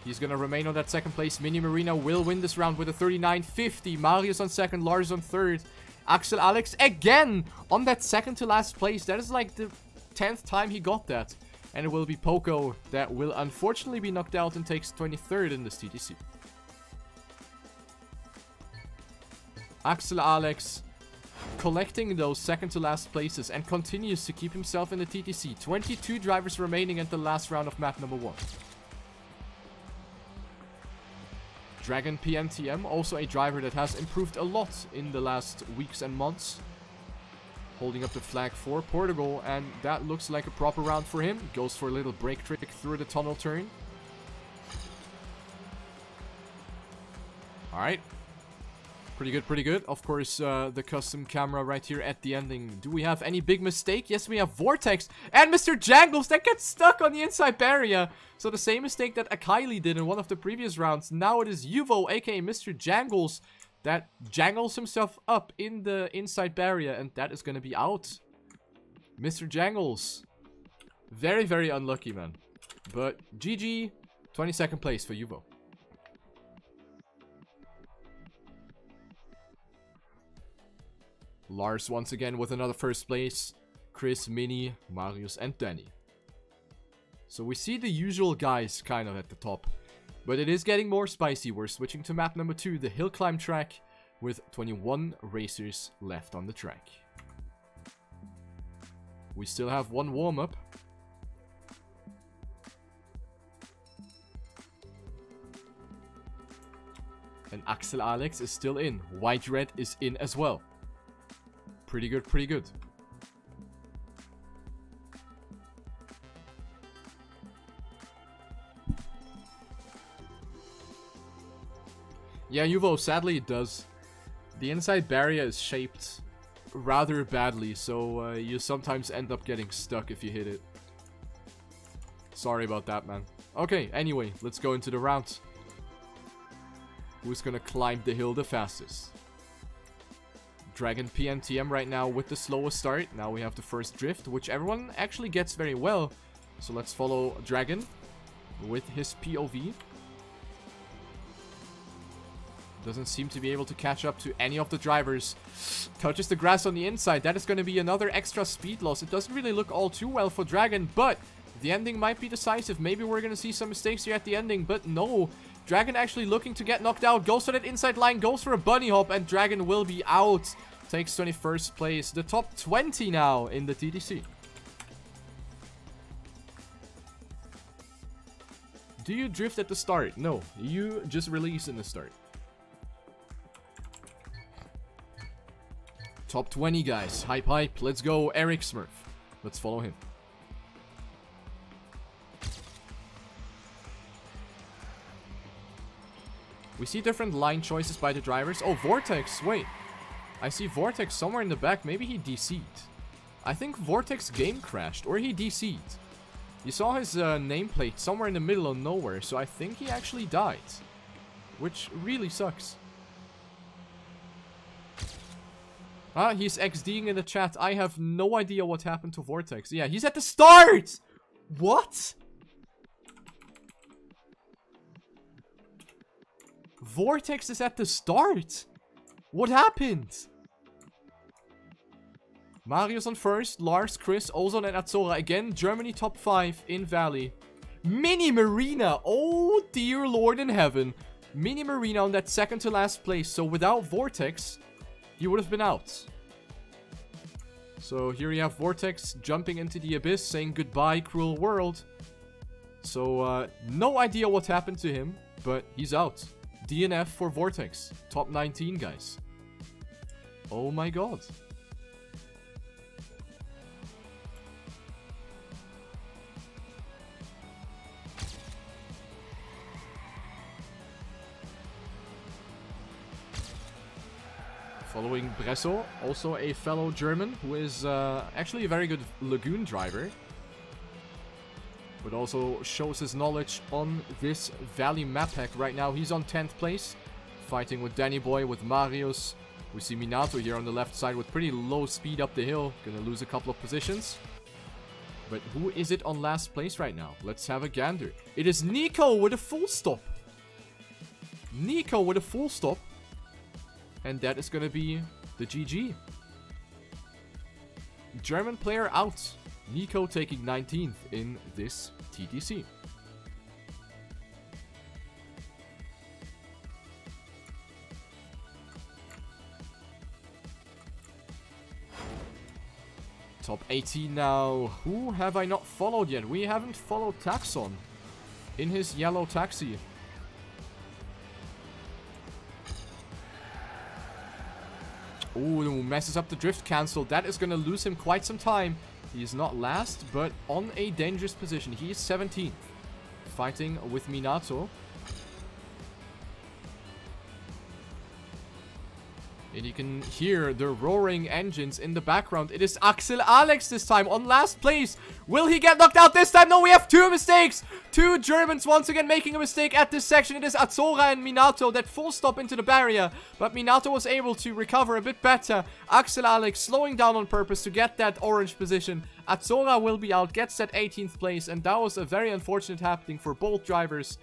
He's going to remain on that second place. Mini Marina will win this round with a 39.50. Marius on second. Lars on third. Axel Alex again on that second to last place. That is like the 10th time he got that. And it will be Poco that will unfortunately be knocked out and takes 23rd in this TTC. Axel Alex collecting those second to last places and continues to keep himself in the TTC. 22 drivers remaining at the last round of map number 1. Dragon PNTM, also a driver that has improved a lot in the last weeks and months. Holding up the flag for Portugal, and that looks like a proper round for him. Goes for a little brake trick through the tunnel turn. Alright. Pretty good, pretty good. Of course, the custom camera right here at the ending. Do we have any big mistake? Yes, we have Vortex and Mr. Jangles that gets stuck on the inside barrier. So the same mistake that Akaili did in one of the previous rounds. Now it is Yuvo, aka Mr. Jangles, that jangles himself up in the inside barrier, and that is going to be out. Mr. Jangles. Very, very unlucky, man. But GG, 22nd place for Yuvo. Lars once again with another first place. Chris, Mini, Marius, and Danny. So we see the usual guys kind of at the top. But it is getting more spicy. We're switching to map number 2, the hill climb track, with 21 racers left on the track. We still have one warm-up. And Axel Alex is still in. White Red is in as well. Pretty good, pretty good. Yeah, Yuvo, sadly it does. The inside barrier is shaped rather badly, so you sometimes end up getting stuck if you hit it. Sorry about that, man. Okay, anyway, let's go into the round. Who's gonna climb the hill the fastest? Dragon PNTM right now with the slowest start. Now we have the first drift, which everyone actually gets very well. So let's follow Dragon with his POV. Doesn't seem to be able to catch up to any of the drivers. Touches the grass on the inside. That is going to be another extra speed loss. It doesn't really look all too well for Dragon, but the ending might be decisive. Maybe we're going to see some mistakes here at the ending, but no. Dragon actually looking to get knocked out. Goes for that inside line, goes for a bunny hop, and Dragon will be out. Takes 21st place. The top 20 now in the TTC. Do you drift at the start? No, you just release in the start. Top 20, guys. Hype, hype. Let's go, Eric Smurf. Let's follow him. We see different line choices by the drivers. Oh, Vortex. Wait. I see Vortex somewhere in the back. Maybe he DC'd. I think Vortex game crashed. Or he DC'd. You saw his nameplate somewhere in the middle of nowhere. So I think he actually died. Which really sucks. Ah, he's XDing in the chat. I have no idea what happened to Vortex. Yeah, he's at the start! What? Vortex is at the start? What happened? Marius on first. Lars, Chris, Ozon, and Azora. Again, Germany top 5 in Valley. Mini Marina. Oh, dear Lord in heaven. Mini Marina on that second to last place. So without Vortex, he would have been out. So here you have Vortex jumping into the abyss, saying goodbye, cruel world. So no idea what happened to him, but he's out. DNF for Vortex. Top 19, guys. Oh my god. Following Bresso, also a fellow German who is actually a very good Lagoon driver. But also shows his knowledge on this Valley map pack. Right now he's on 10th place. Fighting with Danny Boy, with Marius. We see Minato here on the left side with pretty low speed up the hill. Gonna lose a couple of positions. But who is it on last place right now? Let's have a gander. It is Nico with a full stop. Nico with a full stop. And that is gonna be the GG. German player out. Nico taking 19th in this TTC. Top 18 now. Who have I not followed yet? We haven't followed Taxon in his yellow taxi. Ooh, messes up the drift cancel. That is going to lose him quite some time. He is not last, but on a dangerous position. He is 17th. Fighting with Minato. And you can hear the roaring engines in the background. It is Axel Alex this time on last place. Will he get knocked out this time? No, we have two mistakes. Two Germans once again making a mistake at this section. It is Azora and Minato that full stop into the barrier. But Minato was able to recover a bit better. Axel Alex slowing down on purpose to get that orange position. Azora will be out, gets that 18th place. And that was a very unfortunate happening for both drivers.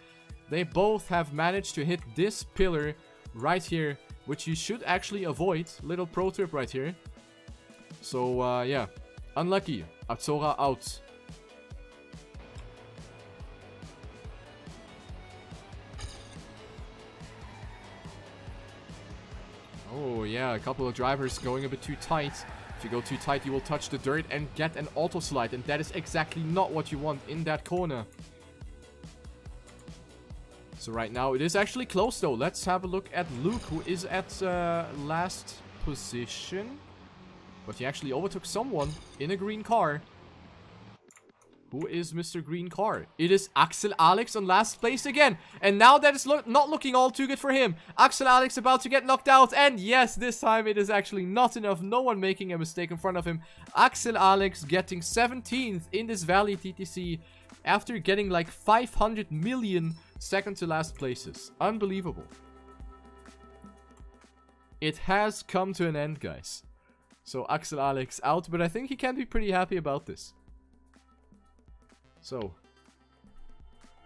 They both have managed to hit this pillar right here, which you should actually avoid. Little pro tip right here. So, yeah. Unlucky. Azora out. Oh, yeah. A couple of drivers going a bit too tight. If you go too tight, you will touch the dirt and get an auto slide. And that is exactly not what you want in that corner. So right now, it is actually close though. Let's have a look at Luke, who is at last position. But he actually overtook someone in a green car. Who is Mr. Green Car? It is Axel Alex on last place again. And now that is not looking all too good for him. Axel Alex about to get knocked out. And yes, this time it is actually not enough. No one making a mistake in front of him. Axel Alex getting 17th in this Valley TTC. After getting like 500 million second to last places. Unbelievable. It has come to an end, guys. So Axel Alex out, but I think he can be pretty happy about this. So,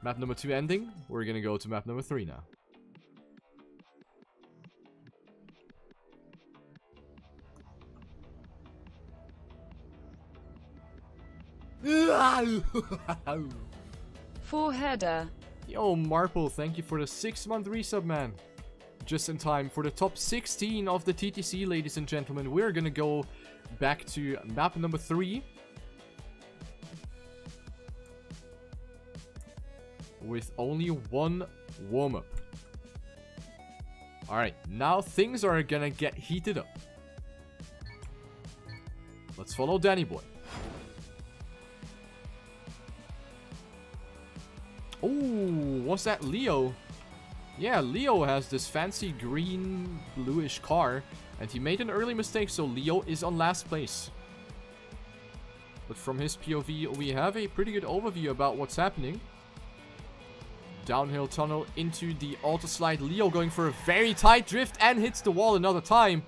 map number 2 ending. We're gonna go to map number 3 now. For header. Yo, Marple, thank you for the 6-month resub, man. Just in time for the top 16 of the TTC, ladies and gentlemen. We're gonna go back to map number 3. With only one warm-up. Alright, now things are gonna get heated up. Let's follow Danny Boy. Oh, what's that, Leo? Yeah, Leo has this fancy green bluish car. And he made an early mistake, so Leo is on last place. But from his POV, we have a pretty good overview about what's happening. Downhill tunnel into the auto slide. Leo going for a very tight drift and hits the wall another time.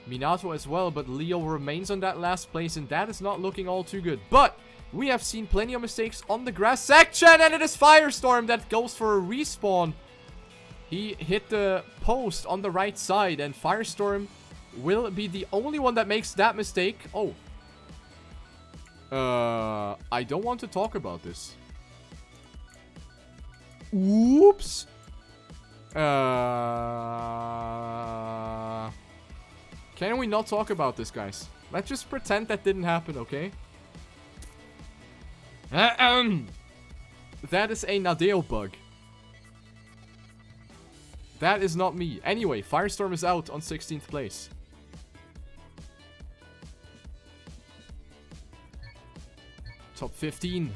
Minato as well, but Leo remains on that last place, and that is not looking all too good. But we have seen plenty of mistakes on the grass section, and it is Firestorm that goes for a respawn. He hit the post on the right side, and Firestorm will be the only one that makes that mistake. Oh. I don't want to talk about this. Oops. Can we not talk about this, guys? Let's just pretend that didn't happen, okay? That is a Nadeo bug. That is not me. Anyway, Firestorm is out on 16th place. Top 15.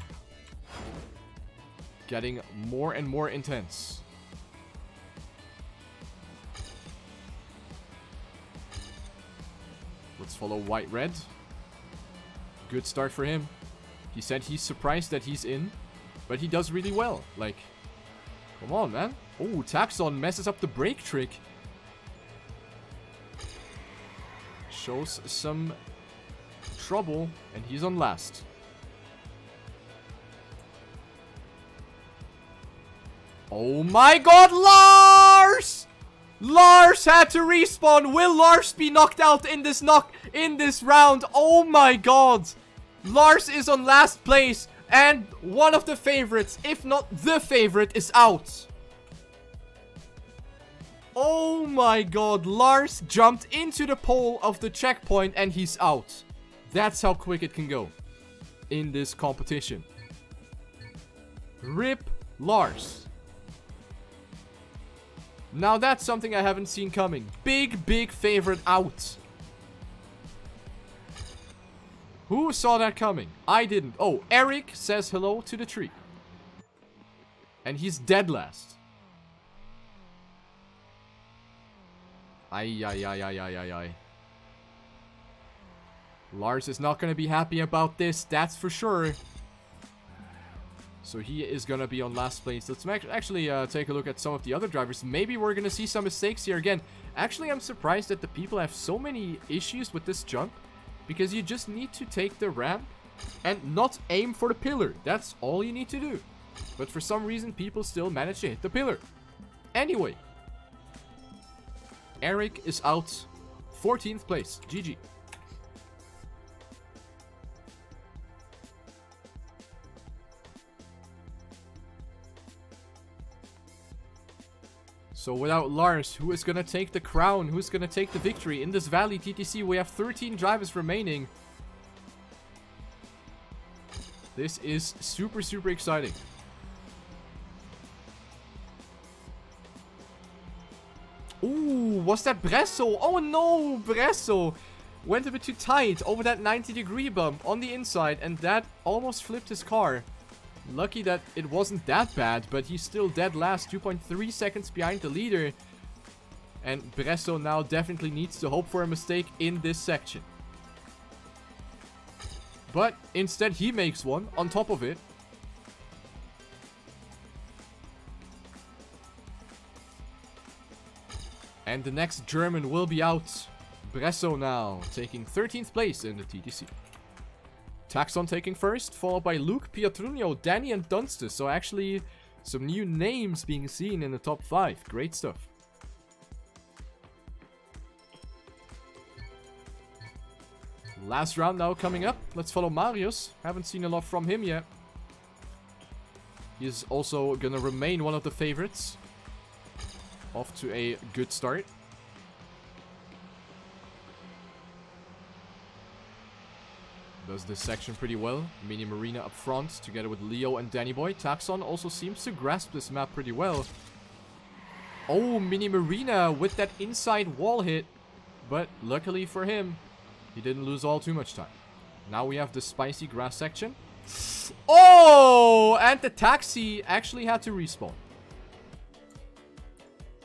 Getting more and more intense. Let's follow white-red. Good start for him. He said he's surprised that he's in, but he does really well. Like, come on, man. Oh, Taxon messes up the brake trick. Shows some trouble, and he's on last. Oh my god, Lars! Lars had to respawn. Will Lars be knocked out in this round? Oh my god. Lars is on last place, and one of the favorites, if not the favorite, is out. Oh my god, Lars jumped into the pole of the checkpoint and he's out. That's how quick it can go in this competition. RIP Lars. Now that's something I haven't seen coming. Big favorite out. Who saw that coming? I didn't. Oh, Eric says hello to the tree. And he's dead last. Ay. Lars is not going to be happy about this, that's for sure. So he is going to be on last place. Let's actually take a look at some of the other drivers. Maybe we're going to see some mistakes here again. Actually, I'm surprised that the people have so many issues with this jump. Because you just need to take the ramp and not aim for the pillar. That's all you need to do. But for some reason, people still manage to hit the pillar. Anyway. Eric is out. 14th place. GG. So without Lars, who is going to take the crown? Who's going to take the victory? In this Valley TTC, we have 13 drivers remaining. This is super exciting. Ooh, was that Bresso? Oh no, Bresso went a bit too tight over that 90-degree bump on the inside, and that almost flipped his car. Lucky that it wasn't that bad, but he's still dead last, 2.3 seconds behind the leader. And Bresso now definitely needs to hope for a mistake in this section. But instead he makes one on top of it. And the next German will be out. Bresso now taking 13th place in the TTC. Taxon taking first, followed by Luke, Pietrunio, Danny, and Dunster. So actually, some new names being seen in the top 5. Great stuff. Last round now coming up. Let's follow Marius. Haven't seen a lot from him yet. He's also gonna remain one of the favorites. Off to a good start. Does this section pretty well. Mini Marina up front, together with Leo and Danny Boy. Taxon also seems to grasp this map pretty well. Oh, Mini Marina with that inside wall hit. But luckily for him, he didn't lose all too much time. Now we have the spicy grass section. Oh, and the taxi actually had to respawn.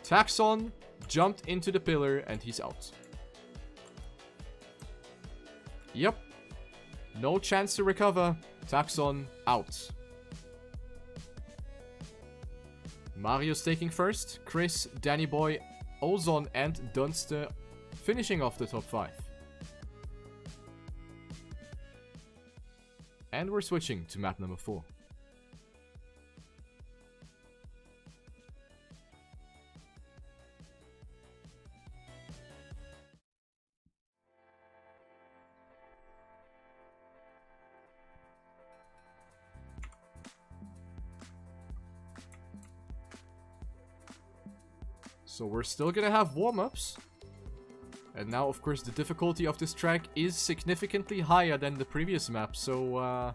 Taxon jumped into the pillar and he's out. Yep. No chance to recover. Taxon out. Marius taking first. Chris, Danny Boy, Ozon, and Dunster finishing off the top 5. And we're switching to map number 4. So we're still gonna have warm-ups. And now, of course, the difficulty of this track is significantly higher than the previous map. So,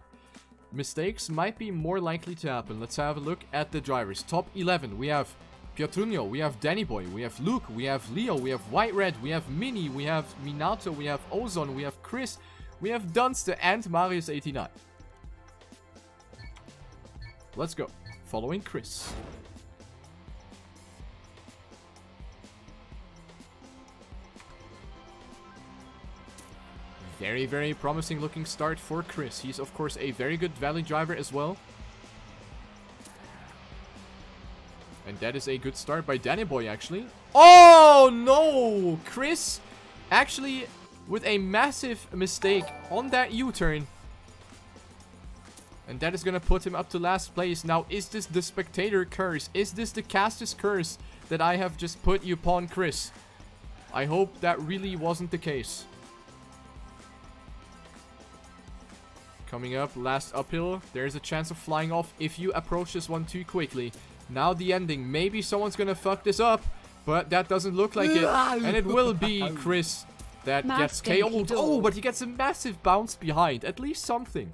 mistakes might be more likely to happen. Let's have a look at the drivers. Top 11, we have Pietrunio, we have Danny Boy, we have Luke, we have Leo, we have White Red, we have Mini, we have Minato, we have Ozon, we have Chris, we have Dunster, and Marius89. Let's go. Following Chris. Very, very promising looking start for Chris. He's, of course, a very good Valley driver as well. And that is a good start by Danny Boy, actually. Oh, no! Chris, actually, with a massive mistake on that U-turn. And that is going to put him up to last place. Now, is this the spectator curse? Is this the caster's curse that I have just put you upon, Chris? I hope that really wasn't the case. Coming up, last uphill. There's a chance of flying off if you approach this one too quickly. Now the ending. Maybe someone's gonna fuck this up, but that doesn't look like it. And it will be Chris that gets KO'd. Oh, but he gets a massive bounce behind. At least something.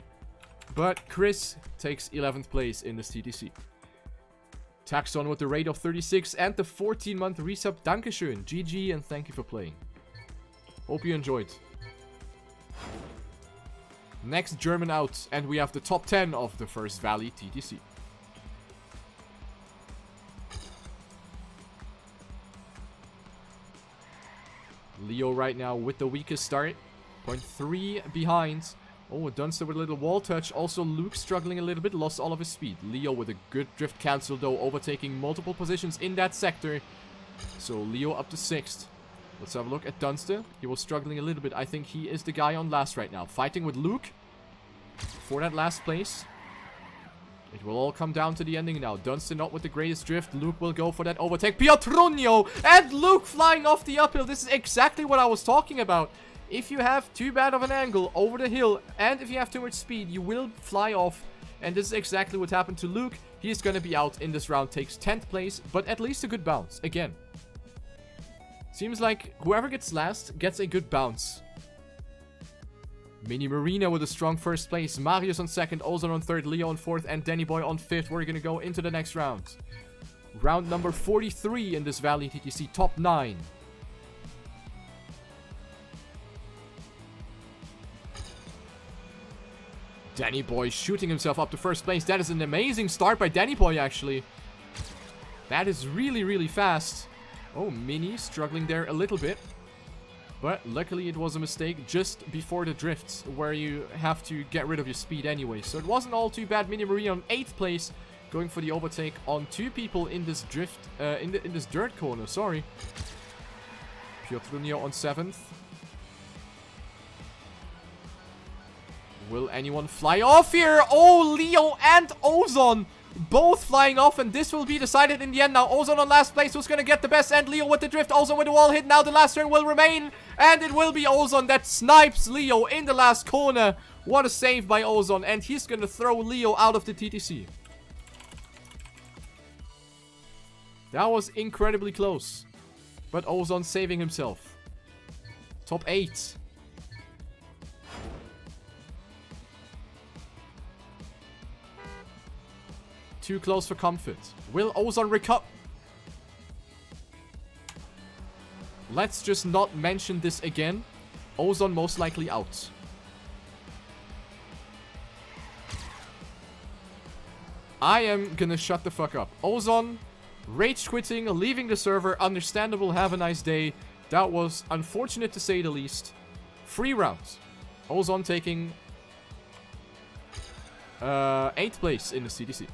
But Chris takes 11th place in this TTC. Taxon with the rate of 36 and the 14-month resub. Dankeschön. GG and thank you for playing. Hope you enjoyed. Next German out, and we have the top 10 of the first Valley TTC. Leo right now with the weakest start. 0.3 behind. Oh, Dunster with a little wall touch. Also, Luke struggling a little bit. Lost all of his speed. Leo with a good drift cancel, though. Overtaking multiple positions in that sector. So, Leo up to 6th. Let's have a look at Dunster. He was struggling a little bit. I think he is the guy on last right now. Fighting with Luke for that last place. It will all come down to the ending now. Dunster not with the greatest drift. Luke will go for that overtake. Pietrunio and Luke flying off the uphill. This is exactly what I was talking about. If you have too bad of an angle over the hill and if you have too much speed, you will fly off. And this is exactly what happened to Luke. He is going to be out in this round. Takes 10th place, but at least a good bounce. Again. Seems like whoever gets last gets a good bounce. Mini Marina with a strong first place. Marius on 2nd, Ozan on 3rd, Leo on 4th, and Danny Boy on 5th. We're going to go into the next round. Round number 43 in this Valley TTC, top 9. Danny Boy shooting himself up to first place. That is an amazing start by Danny Boy, actually. That is really, really fast. Oh, Mini struggling there a little bit. But luckily it was a mistake just before the drifts, where you have to get rid of your speed anyway. So it wasn't all too bad. Mini Maria on 8th place, going for the overtake on 2 people in this drift, in this dirt corner, sorry. Pietrunio on 7th. Will anyone fly off here? Oh, Leo and Ozan both flying off, and this will be decided in the end now. Ozan on last place, who's going to get the best, and Leo with the drift. Ozan with the wall hit. Now the last turn will remain, and it will be Ozan that snipes Leo in the last corner. What a save by Ozan, and he's going to throw Leo out of the TTC. That was incredibly close, but Ozan saving himself. Top 8. Too close for comfort. Will Ozan recover? Let's just not mention this again. Ozan most likely out. I am gonna shut the fuck up. Ozan rage quitting, leaving the server. Understandable. Have a nice day. That was unfortunate to say the least. 3 rounds. Ozan taking 8th place in the CTC.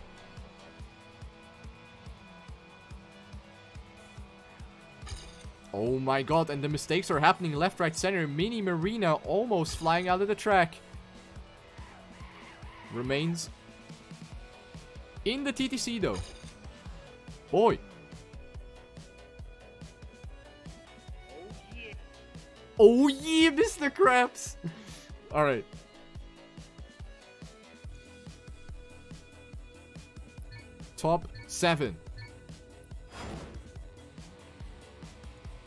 Oh my god, and the mistakes are happening left, right, center. Mini Marina almost flying out of the track. Remains in the TTC though. Boy. Oh yeah, Mr. Krabs. Alright. Top 7.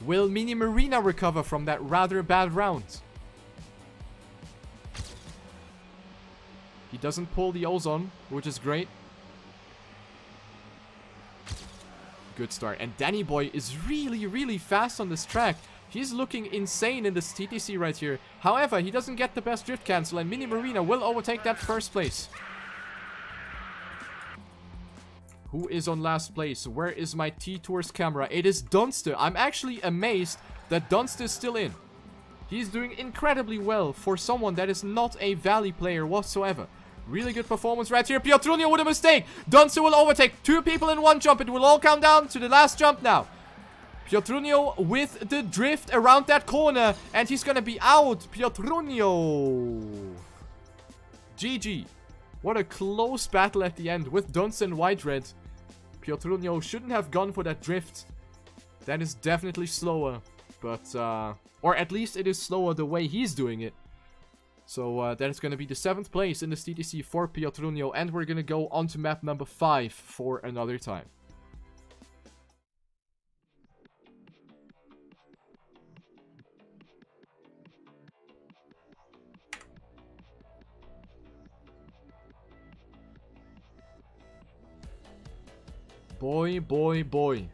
Will Mini Marina recover from that rather bad round? He doesn't pull the Ozan, which is great. Good start. And Danny Boy is really, really fast on this track. He's looking insane in this TTC right here. However, he doesn't get the best drift cancel, and Mini Marina will overtake that first place. Who is on last place? Where is my T-Tours camera? It is Dunster. I'm actually amazed that Dunster is still in. He's doing incredibly well for someone that is not a Valley player whatsoever. Really good performance right here. Piotrunio with a mistake. Dunster will overtake 2 people in 1 jump. It will all count down to the last jump now. Piotrunio with the drift around that corner. And he's going to be out. Piotrunio. GG. What a close battle at the end with Dunster and White Red. Piotrunio shouldn't have gone for that drift. That is definitely slower. But, or at least it is slower the way he's doing it. So, that is going to be the 7th place in this TTC for Piotrunio. And we're going to go on to map number 5 for another time. Boy, boy, boy.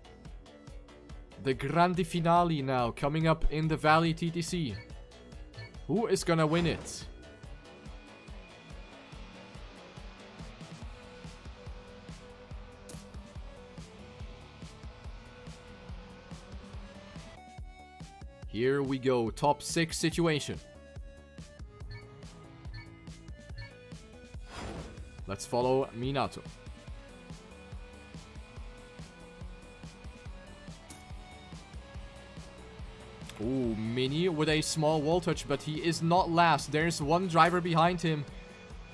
The grande finale now coming up in the Valley TTC. Who is gonna win it? Here we go, top 6 situation. Let's follow Minato. Ooh, Mini with a small wall touch, but he is not last. There's 1 driver behind him.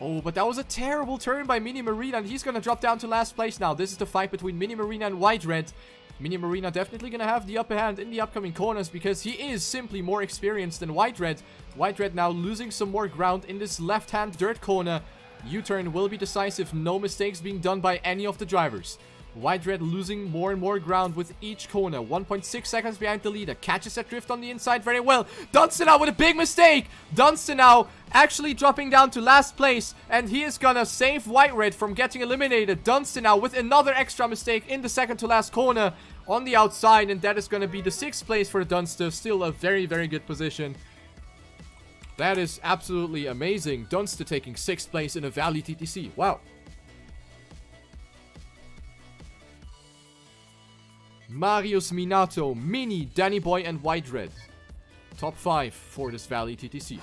Oh, but that was a terrible turn by Mini Marina, and he's gonna drop down to last place now. This is the fight between Mini Marina and White Red. Mini Marina definitely gonna have the upper hand in the upcoming corners because he is simply more experienced than White Red. White Red now losing some more ground in this left-hand dirt corner. U-turn will be decisive. No mistakes being done by any of the drivers. White Red losing more and more ground with each corner. 1.6 seconds behind the leader. Catches that drift on the inside very well. Dunstan now with a big mistake. Dunstan now actually dropping down to last place. And he is gonna save White Red from getting eliminated. Dunstan now with another extra mistake in the second to last corner on the outside. And that is gonna be the 6th place for Dunster. Still a very, very good position. That is absolutely amazing. Dunster taking 6th place in a Valley TTC. Wow. Marius, Minato, Mini, Danny Boy, and White Red. Top 5 for this Valley TTC.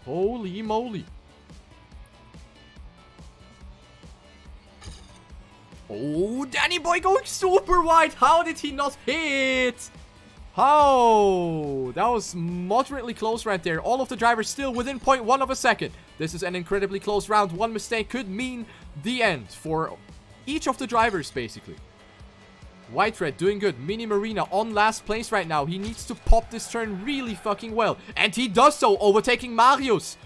Holy moly. Oh, Danny Boy going super wide. How did he not hit? How? That was moderately close right there. All of the drivers still within 0.1 of a second. This is an incredibly close round. 1 mistake could mean the end for each of the drivers, basically. White Red doing good. Mini Marina on last place right now. He needs to pop this turn really fucking well. And he does so, overtaking Marius.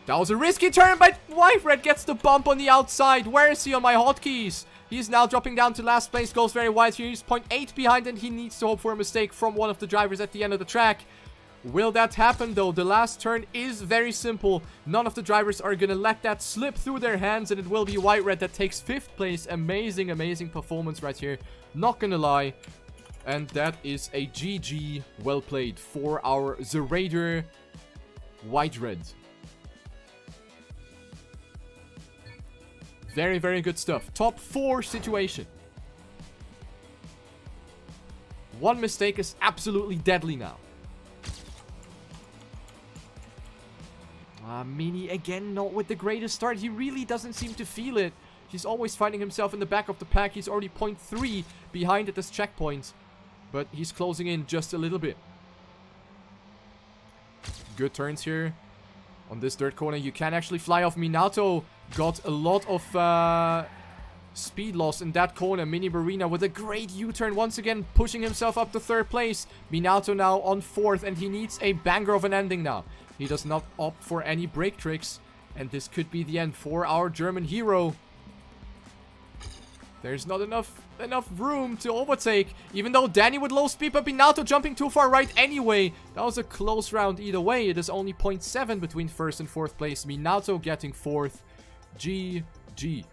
That was a risky turn, but White Red gets the bump on the outside. Where is he on my hotkeys? He's now dropping down to last place. Goes very wide here. He's 0.8 behind, and he needs to hope for a mistake from one of the drivers at the end of the track. Will that happen though? The last turn is very simple. None of the drivers are gonna let that slip through their hands, and it will be White Red that takes 5th place. Amazing, amazing performance right here. Not gonna lie. And that is a GG. Well played for our Zeraider White Red. Very, very good stuff. Top 4 situation. 1 mistake is absolutely deadly now. Mini again, not with the greatest start. He really doesn't seem to feel it. He's always finding himself in the back of the pack. He's already 0.3 behind at this checkpoint. But he's closing in just a little bit. Good turns here. On this dirt corner, you can actually fly off. Minato got a lot of speed loss in that corner. Mini Marina with a great U-turn once again, pushing himself up to 3rd place. Minato now on 4th, and he needs a banger of an ending now. He does not opt for any brake tricks, and this could be the end for our German hero. There's not enough room to overtake, even though Danny with low speed, but Minato jumping too far right anyway. That was a close round either way. It is only 0.7 between 1st and 4th place. Minato getting 4th. GG.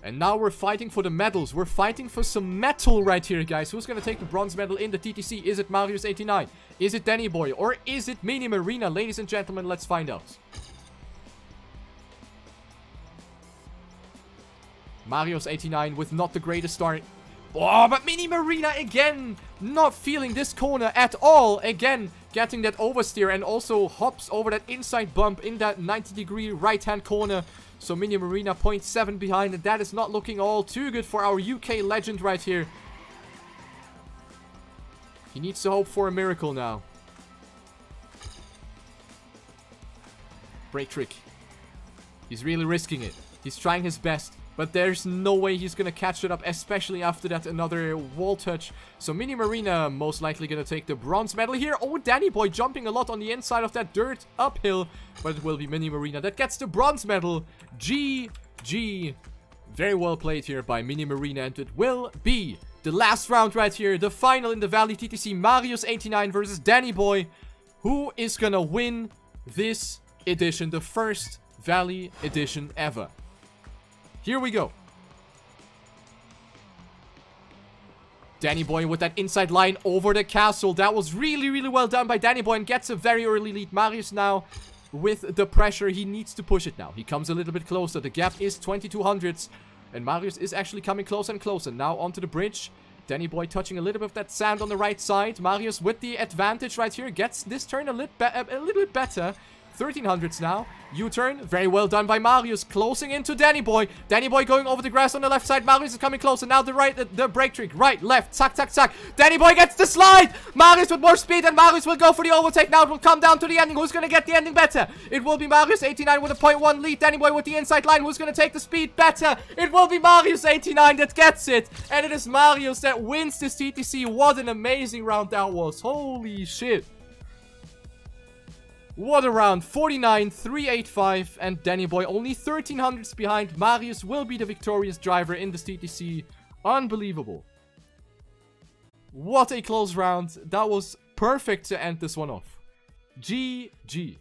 And now we're fighting for the medals. We're fighting for some metal right here, guys. Who's going to take the bronze medal in the TTC? Is it Marius89? Is it Danny Boy? Or is it Mini Marina? Ladies and gentlemen, let's find out. Marius89 with not the greatest start. Oh, but Mini Marina again, not feeling this corner at all. Again, getting that oversteer and also hops over that inside bump in that 90-degree right-hand corner. So Mini Marina 0.7 behind, and that is not looking all too good for our UK legend right here. He needs to hope for a miracle now. Break trick. He's really risking it. He's trying his best. But there's no way he's going to catch it up, especially after that another wall touch. So Mini Marina most likely going to take the bronze medal here. Oh, Danny Boy jumping a lot on the inside of that dirt uphill. But it will be Mini Marina that gets the bronze medal. GG. Very well played here by Mini Marina. And it will be the last round right here. The final in the Valley. TTC Marius89 versus Danny Boy. Who is going to win this edition? The first Valley edition ever. Here we go. Danny Boy with that inside line over the castle. That was really, really well done by Danny Boy and gets a very early lead. Marius now with the pressure. He needs to push it now. He comes a little bit closer. The gap is 2200s. And Marius is actually coming closer and closer. Now onto the bridge. Danny Boy touching a little bit of that sand on the right side. Marius with the advantage right here. Gets this turn a little bit better. 1300s now. U-turn. Very well done by Marius. Closing into Danny Boy. Danny Boy going over the grass on the left side. Marius is coming closer. Now the break trick. Right, left. Zack, zack, zack. Danny Boy gets the slide. Marius with more speed. And Marius will go for the overtake. Now it will come down to the ending. Who's going to get the ending better? It will be Marius89 with a 0.1 lead. Danny Boy with the inside line. Who's going to take the speed better? It will be Marius89 that gets it. And it is Marius that wins this TTC. What an amazing round that was. Holy shit. What a round. 49,385, and Danny Boy only 1300s behind. Marius will be the victorious driver in this TTC. Unbelievable. What a close round. That was perfect to end this one off. GG.